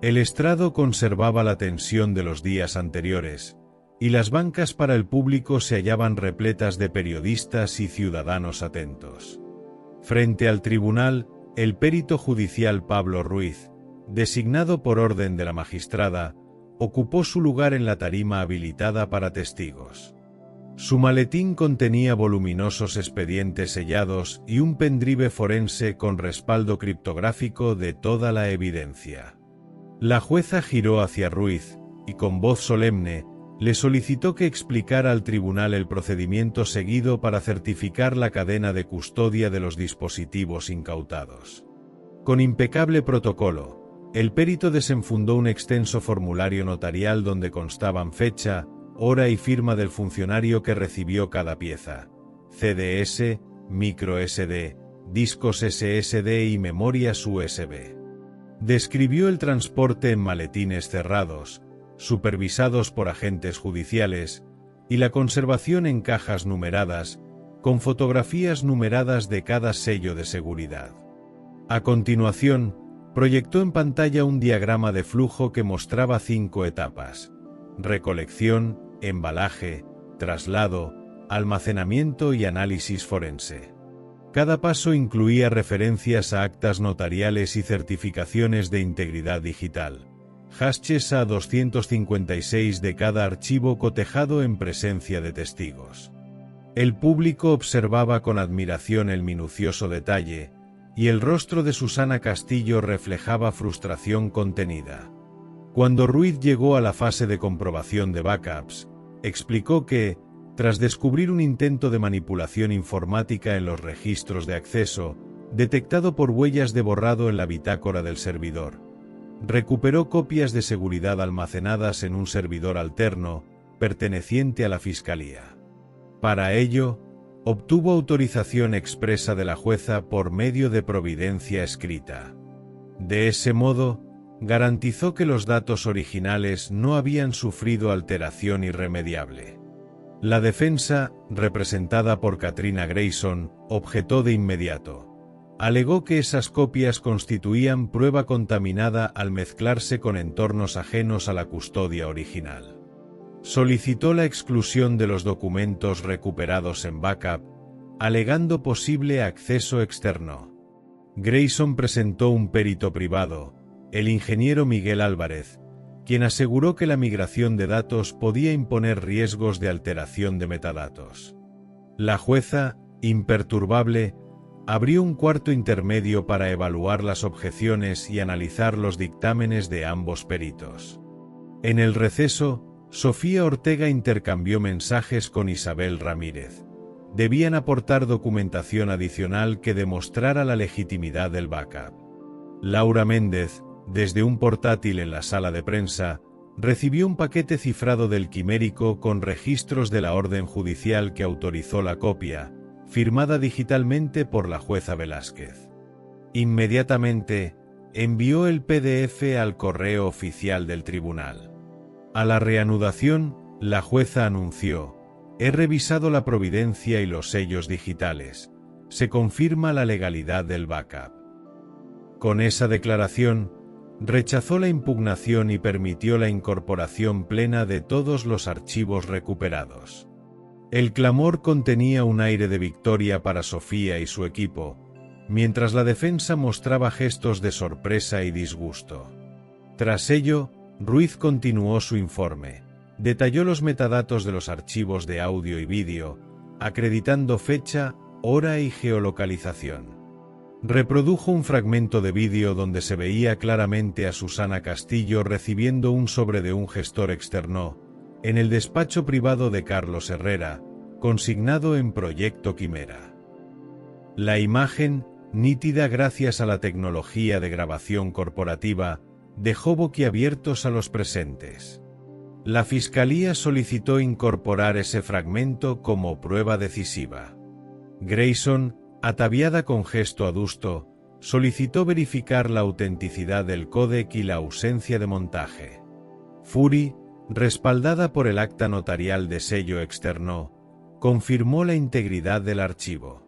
El estrado conservaba la tensión de los días anteriores, y las bancas para el público se hallaban repletas de periodistas y ciudadanos atentos. Frente al tribunal, el perito judicial Pablo Ruiz, designado por orden de la magistrada, ocupó su lugar en la tarima habilitada para testigos. Su maletín contenía voluminosos expedientes sellados y un pendrive forense con respaldo criptográfico de toda la evidencia. La jueza giró hacia Ruiz y con voz solemne le solicitó que explicara al tribunal el procedimiento seguido para certificar la cadena de custodia de los dispositivos incautados. Con impecable protocolo, el perito desenfundó un extenso formulario notarial donde constaban fecha, hora y firma del funcionario que recibió cada pieza: CDS, micro SD, discos SSD y memorias USB. Describió el transporte en maletines cerrados, supervisados por agentes judiciales, y la conservación en cajas numeradas, con fotografías numeradas de cada sello de seguridad. A continuación, proyectó en pantalla un diagrama de flujo que mostraba 5 etapas: recolección, embalaje, traslado, almacenamiento y análisis forense. Cada paso incluía referencias a actas notariales y certificaciones de integridad digital, hashes a 256 de cada archivo cotejado en presencia de testigos. El público observaba con admiración el minucioso detalle, y el rostro de Susana Castillo reflejaba frustración contenida. Cuando Ruiz llegó a la fase de comprobación de backups, explicó que, tras descubrir un intento de manipulación informática en los registros de acceso, detectado por huellas de borrado en la bitácora del servidor, recuperó copias de seguridad almacenadas en un servidor alterno, perteneciente a la Fiscalía. Para ello, obtuvo autorización expresa de la jueza por medio de providencia escrita. De ese modo, garantizó que los datos originales no habían sufrido alteración irremediable. La defensa, representada por Katrina Grayson, objetó de inmediato. Alegó que esas copias constituían prueba contaminada al mezclarse con entornos ajenos a la custodia original. Solicitó la exclusión de los documentos recuperados en backup, alegando posible acceso externo. Grayson presentó un perito privado, el ingeniero Miguel Álvarez, quien aseguró que la migración de datos podía imponer riesgos de alteración de metadatos. La jueza, imperturbable, abrió un cuarto intermedio para evaluar las objeciones y analizar los dictámenes de ambos peritos. En el receso, Sofía Ortega intercambió mensajes con Isabel Ramírez. Debían aportar documentación adicional que demostrara la legitimidad del backup. Laura Méndez, desde un portátil en la sala de prensa, recibió un paquete cifrado del quimérico con registros de la orden judicial que autorizó la copia, firmada digitalmente por la jueza Velázquez. Inmediatamente, envió el PDF al correo oficial del tribunal. A la reanudación, la jueza anunció: «He revisado la providencia y los sellos digitales. Se confirma la legalidad del backup». Con esa declaración, rechazó la impugnación y permitió la incorporación plena de todos los archivos recuperados. El clamor contenía un aire de victoria para Sofía y su equipo, mientras la defensa mostraba gestos de sorpresa y disgusto. Tras ello, Ruiz continuó su informe. Detalló los metadatos de los archivos de audio y vídeo, acreditando fecha, hora y geolocalización. Reprodujo un fragmento de vídeo donde se veía claramente a Susana Castillo recibiendo un sobre de un gestor externo, en el despacho privado de Carlos Herrera, consignado en Proyecto Quimera. La imagen, nítida gracias a la tecnología de grabación corporativa, dejó boquiabiertos a los presentes. La Fiscalía solicitó incorporar ese fragmento como prueba decisiva. Grayson, ataviada con gesto adusto, solicitó verificar la autenticidad del códec y la ausencia de montaje. Fury, respaldada por el acta notarial de sello externo, confirmó la integridad del archivo.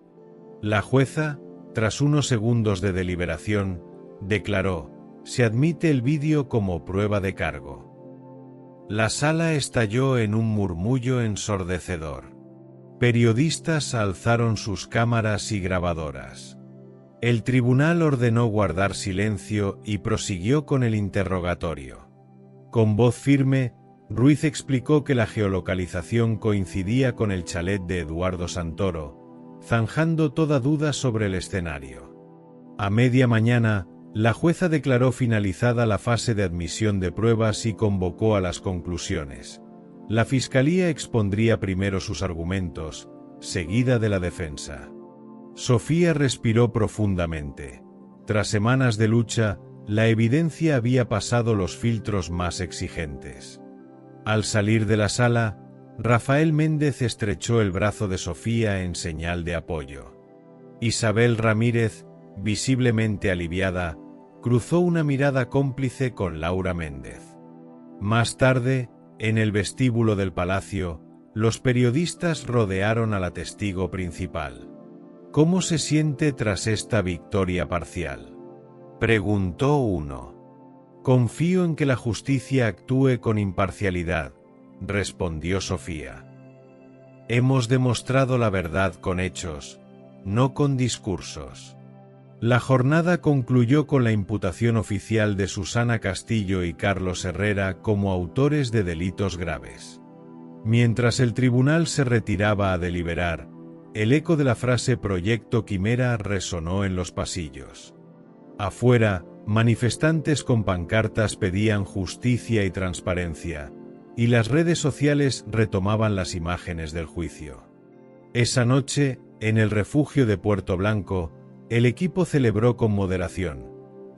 La jueza, tras unos segundos de deliberación, declaró: «Se admite el vídeo como prueba de cargo». La sala estalló en un murmullo ensordecedor. Periodistas alzaron sus cámaras y grabadoras. El tribunal ordenó guardar silencio y prosiguió con el interrogatorio. Con voz firme, Ruiz explicó que la geolocalización coincidía con el chalet de Eduardo Santoro, zanjando toda duda sobre el escenario. A media mañana, la jueza declaró finalizada la fase de admisión de pruebas y convocó a las conclusiones. La fiscalía expondría primero sus argumentos, seguida de la defensa. Sofía respiró profundamente. Tras semanas de lucha, la evidencia había pasado los filtros más exigentes. Al salir de la sala, Rafael Méndez estrechó el brazo de Sofía en señal de apoyo. Isabel Ramírez, visiblemente aliviada, cruzó una mirada cómplice con Laura Méndez. Más tarde, en el vestíbulo del palacio, los periodistas rodearon a la testigo principal. ¿Cómo se siente tras esta victoria parcial?, preguntó uno. Confío en que la justicia actúe con imparcialidad, respondió Sofía. Hemos demostrado la verdad con hechos, no con discursos. La jornada concluyó con la imputación oficial de Susana Castillo y Carlos Herrera como autores de delitos graves. Mientras el tribunal se retiraba a deliberar, el eco de la frase Proyecto Quimera resonó en los pasillos. Afuera, manifestantes con pancartas pedían justicia y transparencia, y las redes sociales retomaban las imágenes del juicio. Esa noche, en el refugio de Puerto Blanco, el equipo celebró con moderación.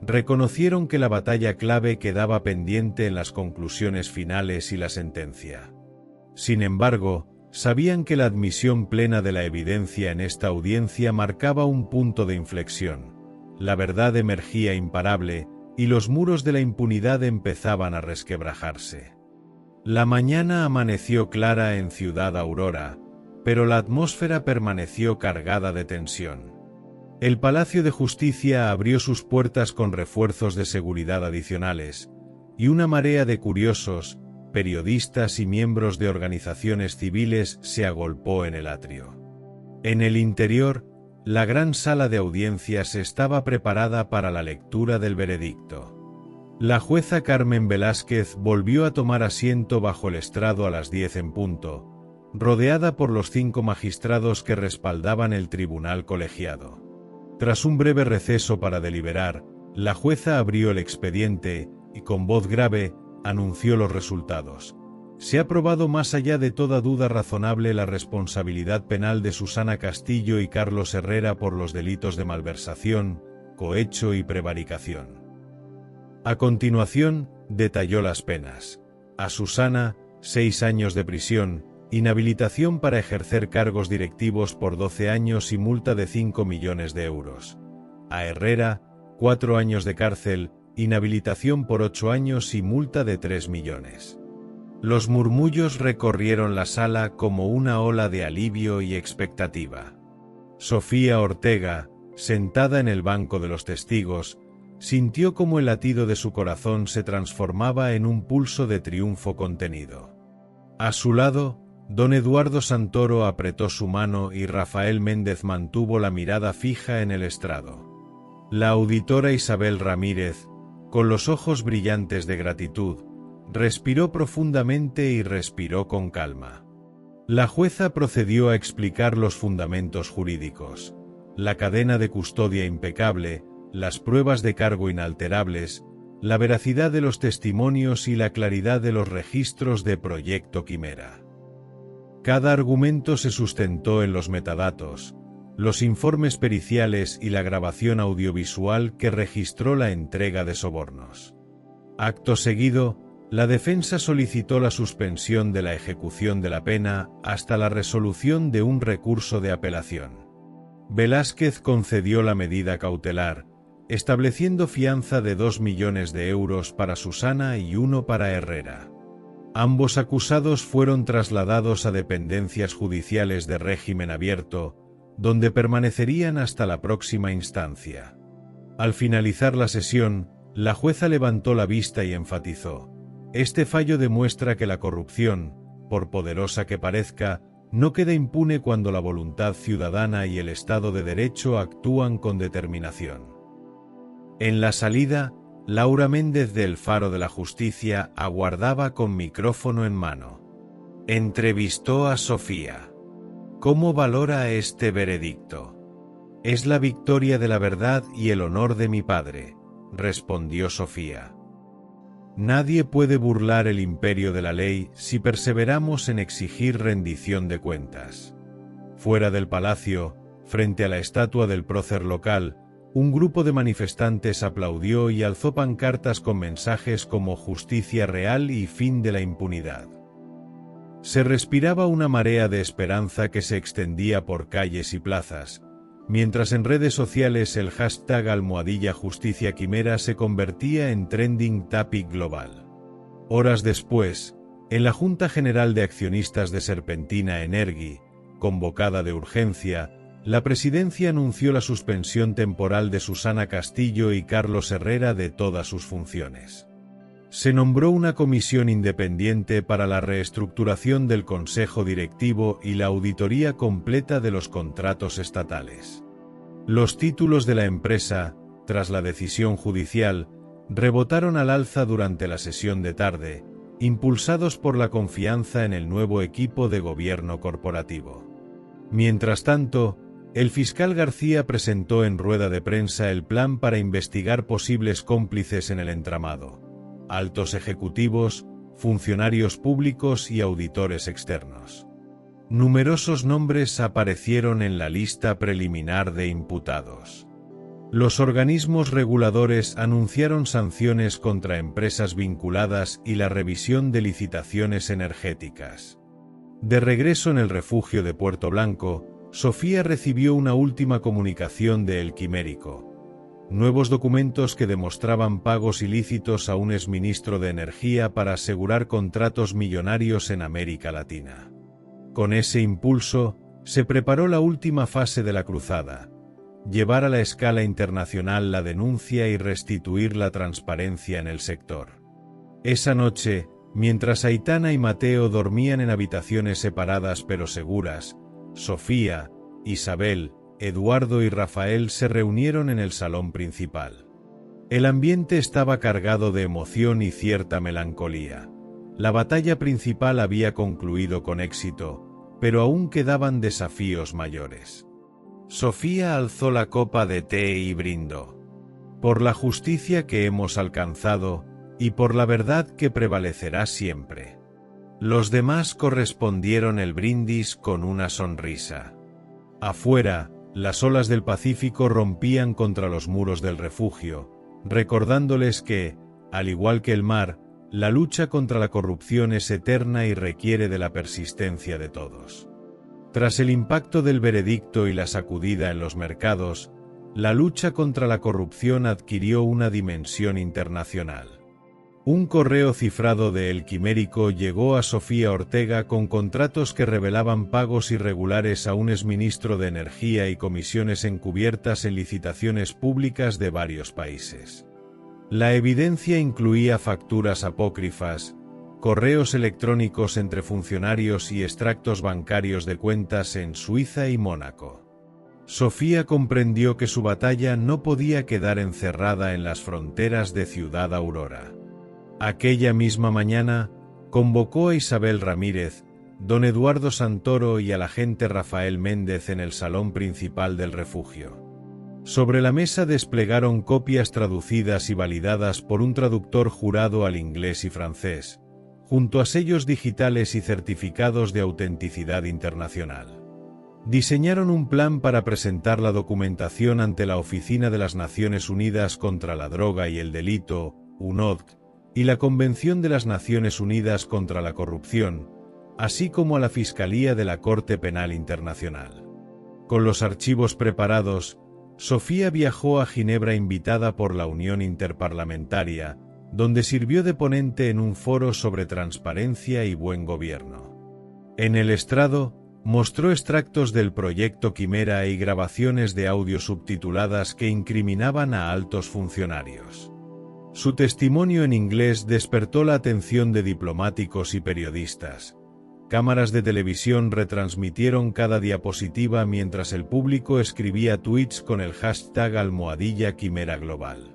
Reconocieron que la batalla clave quedaba pendiente en las conclusiones finales y la sentencia. Sin embargo, sabían que la admisión plena de la evidencia en esta audiencia marcaba un punto de inflexión. La verdad emergía imparable, y los muros de la impunidad empezaban a resquebrajarse. La mañana amaneció clara en Ciudad Aurora, pero la atmósfera permaneció cargada de tensión. El Palacio de Justicia abrió sus puertas con refuerzos de seguridad adicionales, y una marea de curiosos, periodistas y miembros de organizaciones civiles se agolpó en el atrio. En el interior, la gran sala de audiencias estaba preparada para la lectura del veredicto. La jueza Carmen Velázquez volvió a tomar asiento bajo el estrado a las 10 en punto, rodeada por los 5 magistrados que respaldaban el tribunal colegiado. Tras un breve receso para deliberar, la jueza abrió el expediente y con voz grave anunció los resultados. Se ha probado más allá de toda duda razonable la responsabilidad penal de Susana Castillo y Carlos Herrera por los delitos de malversación, cohecho y prevaricación. A continuación, detalló las penas. A Susana, 6 años de prisión, inhabilitación para ejercer cargos directivos por 12 años y multa de 5 millones de euros. A Herrera, 4 años de cárcel, inhabilitación por 8 años y multa de 3 millones. Los murmullos recorrieron la sala como una ola de alivio y expectativa. Sofía Ortega, sentada en el banco de los testigos, sintió como el latido de su corazón se transformaba en un pulso de triunfo contenido. A su lado, don Eduardo Santoro apretó su mano y Rafael Méndez mantuvo la mirada fija en el estrado. La auditora Isabel Ramírez, con los ojos brillantes de gratitud, respiró profundamente y respiró con calma. La jueza procedió a explicar los fundamentos jurídicos, la cadena de custodia impecable, las pruebas de cargo inalterables, la veracidad de los testimonios y la claridad de los registros de Proyecto Quimera. Cada argumento se sustentó en los metadatos, los informes periciales y la grabación audiovisual que registró la entrega de sobornos. Acto seguido, la defensa solicitó la suspensión de la ejecución de la pena hasta la resolución de un recurso de apelación. Velázquez concedió la medida cautelar, estableciendo fianza de 2 millones de euros para Susana y 1 para Herrera. Ambos acusados fueron trasladados a dependencias judiciales de régimen abierto, donde permanecerían hasta la próxima instancia. Al finalizar la sesión, la jueza levantó la vista y enfatizó: este fallo demuestra que la corrupción, por poderosa que parezca, no queda impune cuando la voluntad ciudadana y el Estado de Derecho actúan con determinación. En la salida, Laura Méndez del Faro de la Justicia aguardaba con micrófono en mano. Entrevistó a Sofía. ¿Cómo valora este veredicto? Es la victoria de la verdad y el honor de mi padre, respondió Sofía. Nadie puede burlar el imperio de la ley si perseveramos en exigir rendición de cuentas. Fuera del palacio, frente a la estatua del prócer local, un grupo de manifestantes aplaudió y alzó pancartas con mensajes como justicia real y fin de la impunidad. Se respiraba una marea de esperanza que se extendía por calles y plazas, mientras en redes sociales el hashtag #JusticiaQuimera se convertía en trending topic global. Horas después, en la Junta General de Accionistas de Serpentina Energy, convocada de urgencia, la presidencia anunció la suspensión temporal de Susana Castillo y Carlos Herrera de todas sus funciones. Se nombró una comisión independiente para la reestructuración del Consejo Directivo y la auditoría completa de los contratos estatales. Los títulos de la empresa, tras la decisión judicial, rebotaron al alza durante la sesión de tarde, impulsados por la confianza en el nuevo equipo de gobierno corporativo. Mientras tanto, el fiscal García presentó en rueda de prensa el plan para investigar posibles cómplices en el entramado: altos ejecutivos, funcionarios públicos y auditores externos. Numerosos nombres aparecieron en la lista preliminar de imputados. Los organismos reguladores anunciaron sanciones contra empresas vinculadas y la revisión de licitaciones energéticas. De regreso en el refugio de Puerto Blanco, Sofía recibió una última comunicación de El Quimérico. Nuevos documentos que demostraban pagos ilícitos a un exministro de Energía para asegurar contratos millonarios en América Latina. Con ese impulso, se preparó la última fase de la cruzada: llevar a la escala internacional la denuncia y restituir la transparencia en el sector. Esa noche, mientras Aitana y Mateo dormían en habitaciones separadas pero seguras, Sofía, Isabel, Eduardo y Rafael se reunieron en el salón principal. El ambiente estaba cargado de emoción y cierta melancolía. La batalla principal había concluido con éxito, pero aún quedaban desafíos mayores. Sofía alzó la copa de té y brindó. Por la justicia que hemos alcanzado, y por la verdad que prevalecerá siempre. Los demás correspondieron el brindis con una sonrisa. Afuera, las olas del Pacífico rompían contra los muros del refugio, recordándoles que, al igual que el mar, la lucha contra la corrupción es eterna y requiere de la persistencia de todos. Tras el impacto del veredicto y la sacudida en los mercados, la lucha contra la corrupción adquirió una dimensión internacional. Un correo cifrado de El Quimérico llegó a Sofía Ortega con contratos que revelaban pagos irregulares a un exministro de Energía y comisiones encubiertas en licitaciones públicas de varios países. La evidencia incluía facturas apócrifas, correos electrónicos entre funcionarios y extractos bancarios de cuentas en Suiza y Mónaco. Sofía comprendió que su batalla no podía quedar encerrada en las fronteras de Ciudad Aurora. Aquella misma mañana, convocó a Isabel Ramírez, don Eduardo Santoro y al agente Rafael Méndez en el salón principal del refugio. Sobre la mesa desplegaron copias traducidas y validadas por un traductor jurado al inglés y francés, junto a sellos digitales y certificados de autenticidad internacional. Diseñaron un plan para presentar la documentación ante la Oficina de las Naciones Unidas contra la Droga y el Delito, UNODC, y la Convención de las Naciones Unidas contra la Corrupción, así como a la Fiscalía de la Corte Penal Internacional. Con los archivos preparados, Sofía viajó a Ginebra invitada por la Unión Interparlamentaria, donde sirvió de ponente en un foro sobre transparencia y buen gobierno. En el estrado, mostró extractos del proyecto Quimera y grabaciones de audio subtituladas que incriminaban a altos funcionarios. Su testimonio en inglés despertó la atención de diplomáticos y periodistas. Cámaras de televisión retransmitieron cada diapositiva mientras el público escribía tweets con el hashtag #Quimera Global.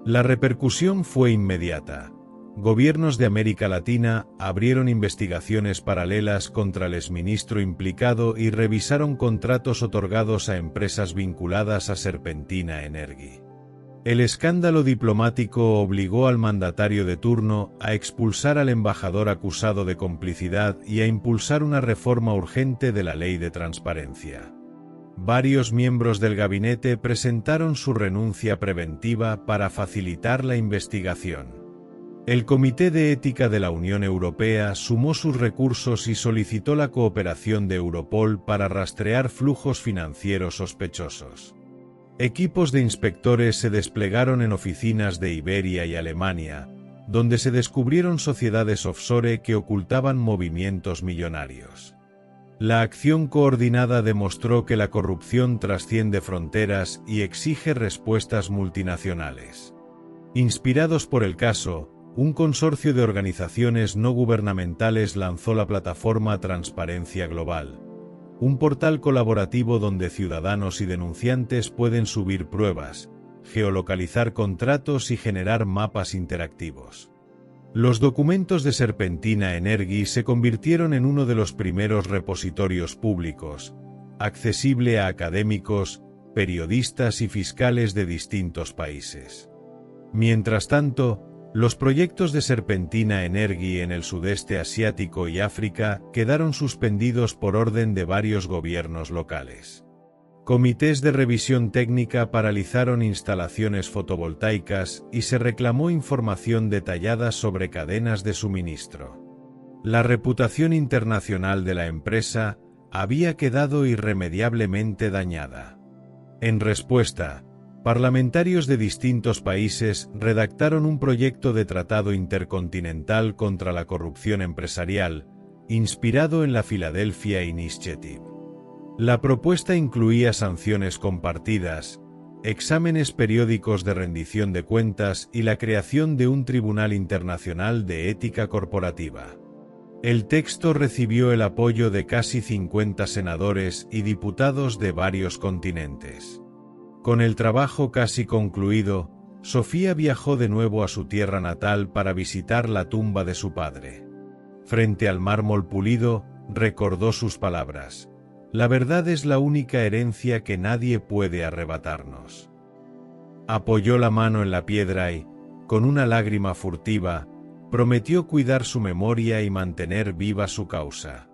La repercusión fue inmediata. Gobiernos de América Latina abrieron investigaciones paralelas contra el exministro implicado y revisaron contratos otorgados a empresas vinculadas a Serpentina Energy. El escándalo diplomático obligó al mandatario de turno a expulsar al embajador acusado de complicidad y a impulsar una reforma urgente de la ley de transparencia. Varios miembros del gabinete presentaron su renuncia preventiva para facilitar la investigación. El Comité de Ética de la Unión Europea sumó sus recursos y solicitó la cooperación de Europol para rastrear flujos financieros sospechosos. Equipos de inspectores se desplegaron en oficinas de Iberia y Alemania, donde se descubrieron sociedades offshore que ocultaban movimientos millonarios. La acción coordinada demostró que la corrupción trasciende fronteras y exige respuestas multinacionales. Inspirados por el caso, un consorcio de organizaciones no gubernamentales lanzó la plataforma Transparencia Global, un portal colaborativo donde ciudadanos y denunciantes pueden subir pruebas, geolocalizar contratos y generar mapas interactivos. Los documentos de Serpentina Energy se convirtieron en uno de los primeros repositorios públicos, accesible a académicos, periodistas y fiscales de distintos países. Mientras tanto, los proyectos de Serpentina Energy en el sudeste asiático y África quedaron suspendidos por orden de varios gobiernos locales. Comités de revisión técnica paralizaron instalaciones fotovoltaicas y se reclamó información detallada sobre cadenas de suministro. La reputación internacional de la empresa había quedado irremediablemente dañada. En respuesta, parlamentarios de distintos países redactaron un proyecto de tratado intercontinental contra la corrupción empresarial, inspirado en la Philadelphia Initiative. La propuesta incluía sanciones compartidas, exámenes periódicos de rendición de cuentas y la creación de un Tribunal Internacional de Ética Corporativa. El texto recibió el apoyo de casi 50 senadores y diputados de varios continentes. Con el trabajo casi concluido, Sofía viajó de nuevo a su tierra natal para visitar la tumba de su padre. Frente al mármol pulido, recordó sus palabras: «La verdad es la única herencia que nadie puede arrebatarnos». Apoyó la mano en la piedra y, con una lágrima furtiva, prometió cuidar su memoria y mantener viva su causa.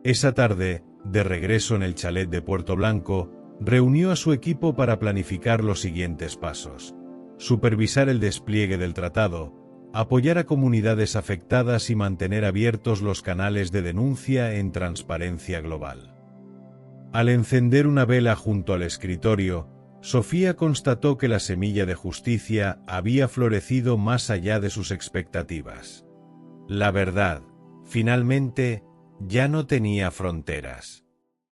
Esa tarde, de regreso en el chalet de Puerto Blanco, reunió a su equipo para planificar los siguientes pasos: supervisar el despliegue del tratado, apoyar a comunidades afectadas y mantener abiertos los canales de denuncia en Transparencia Global. Al encender una vela junto al escritorio, Sofía constató que la semilla de justicia había florecido más allá de sus expectativas. La verdad, finalmente, ya no tenía fronteras.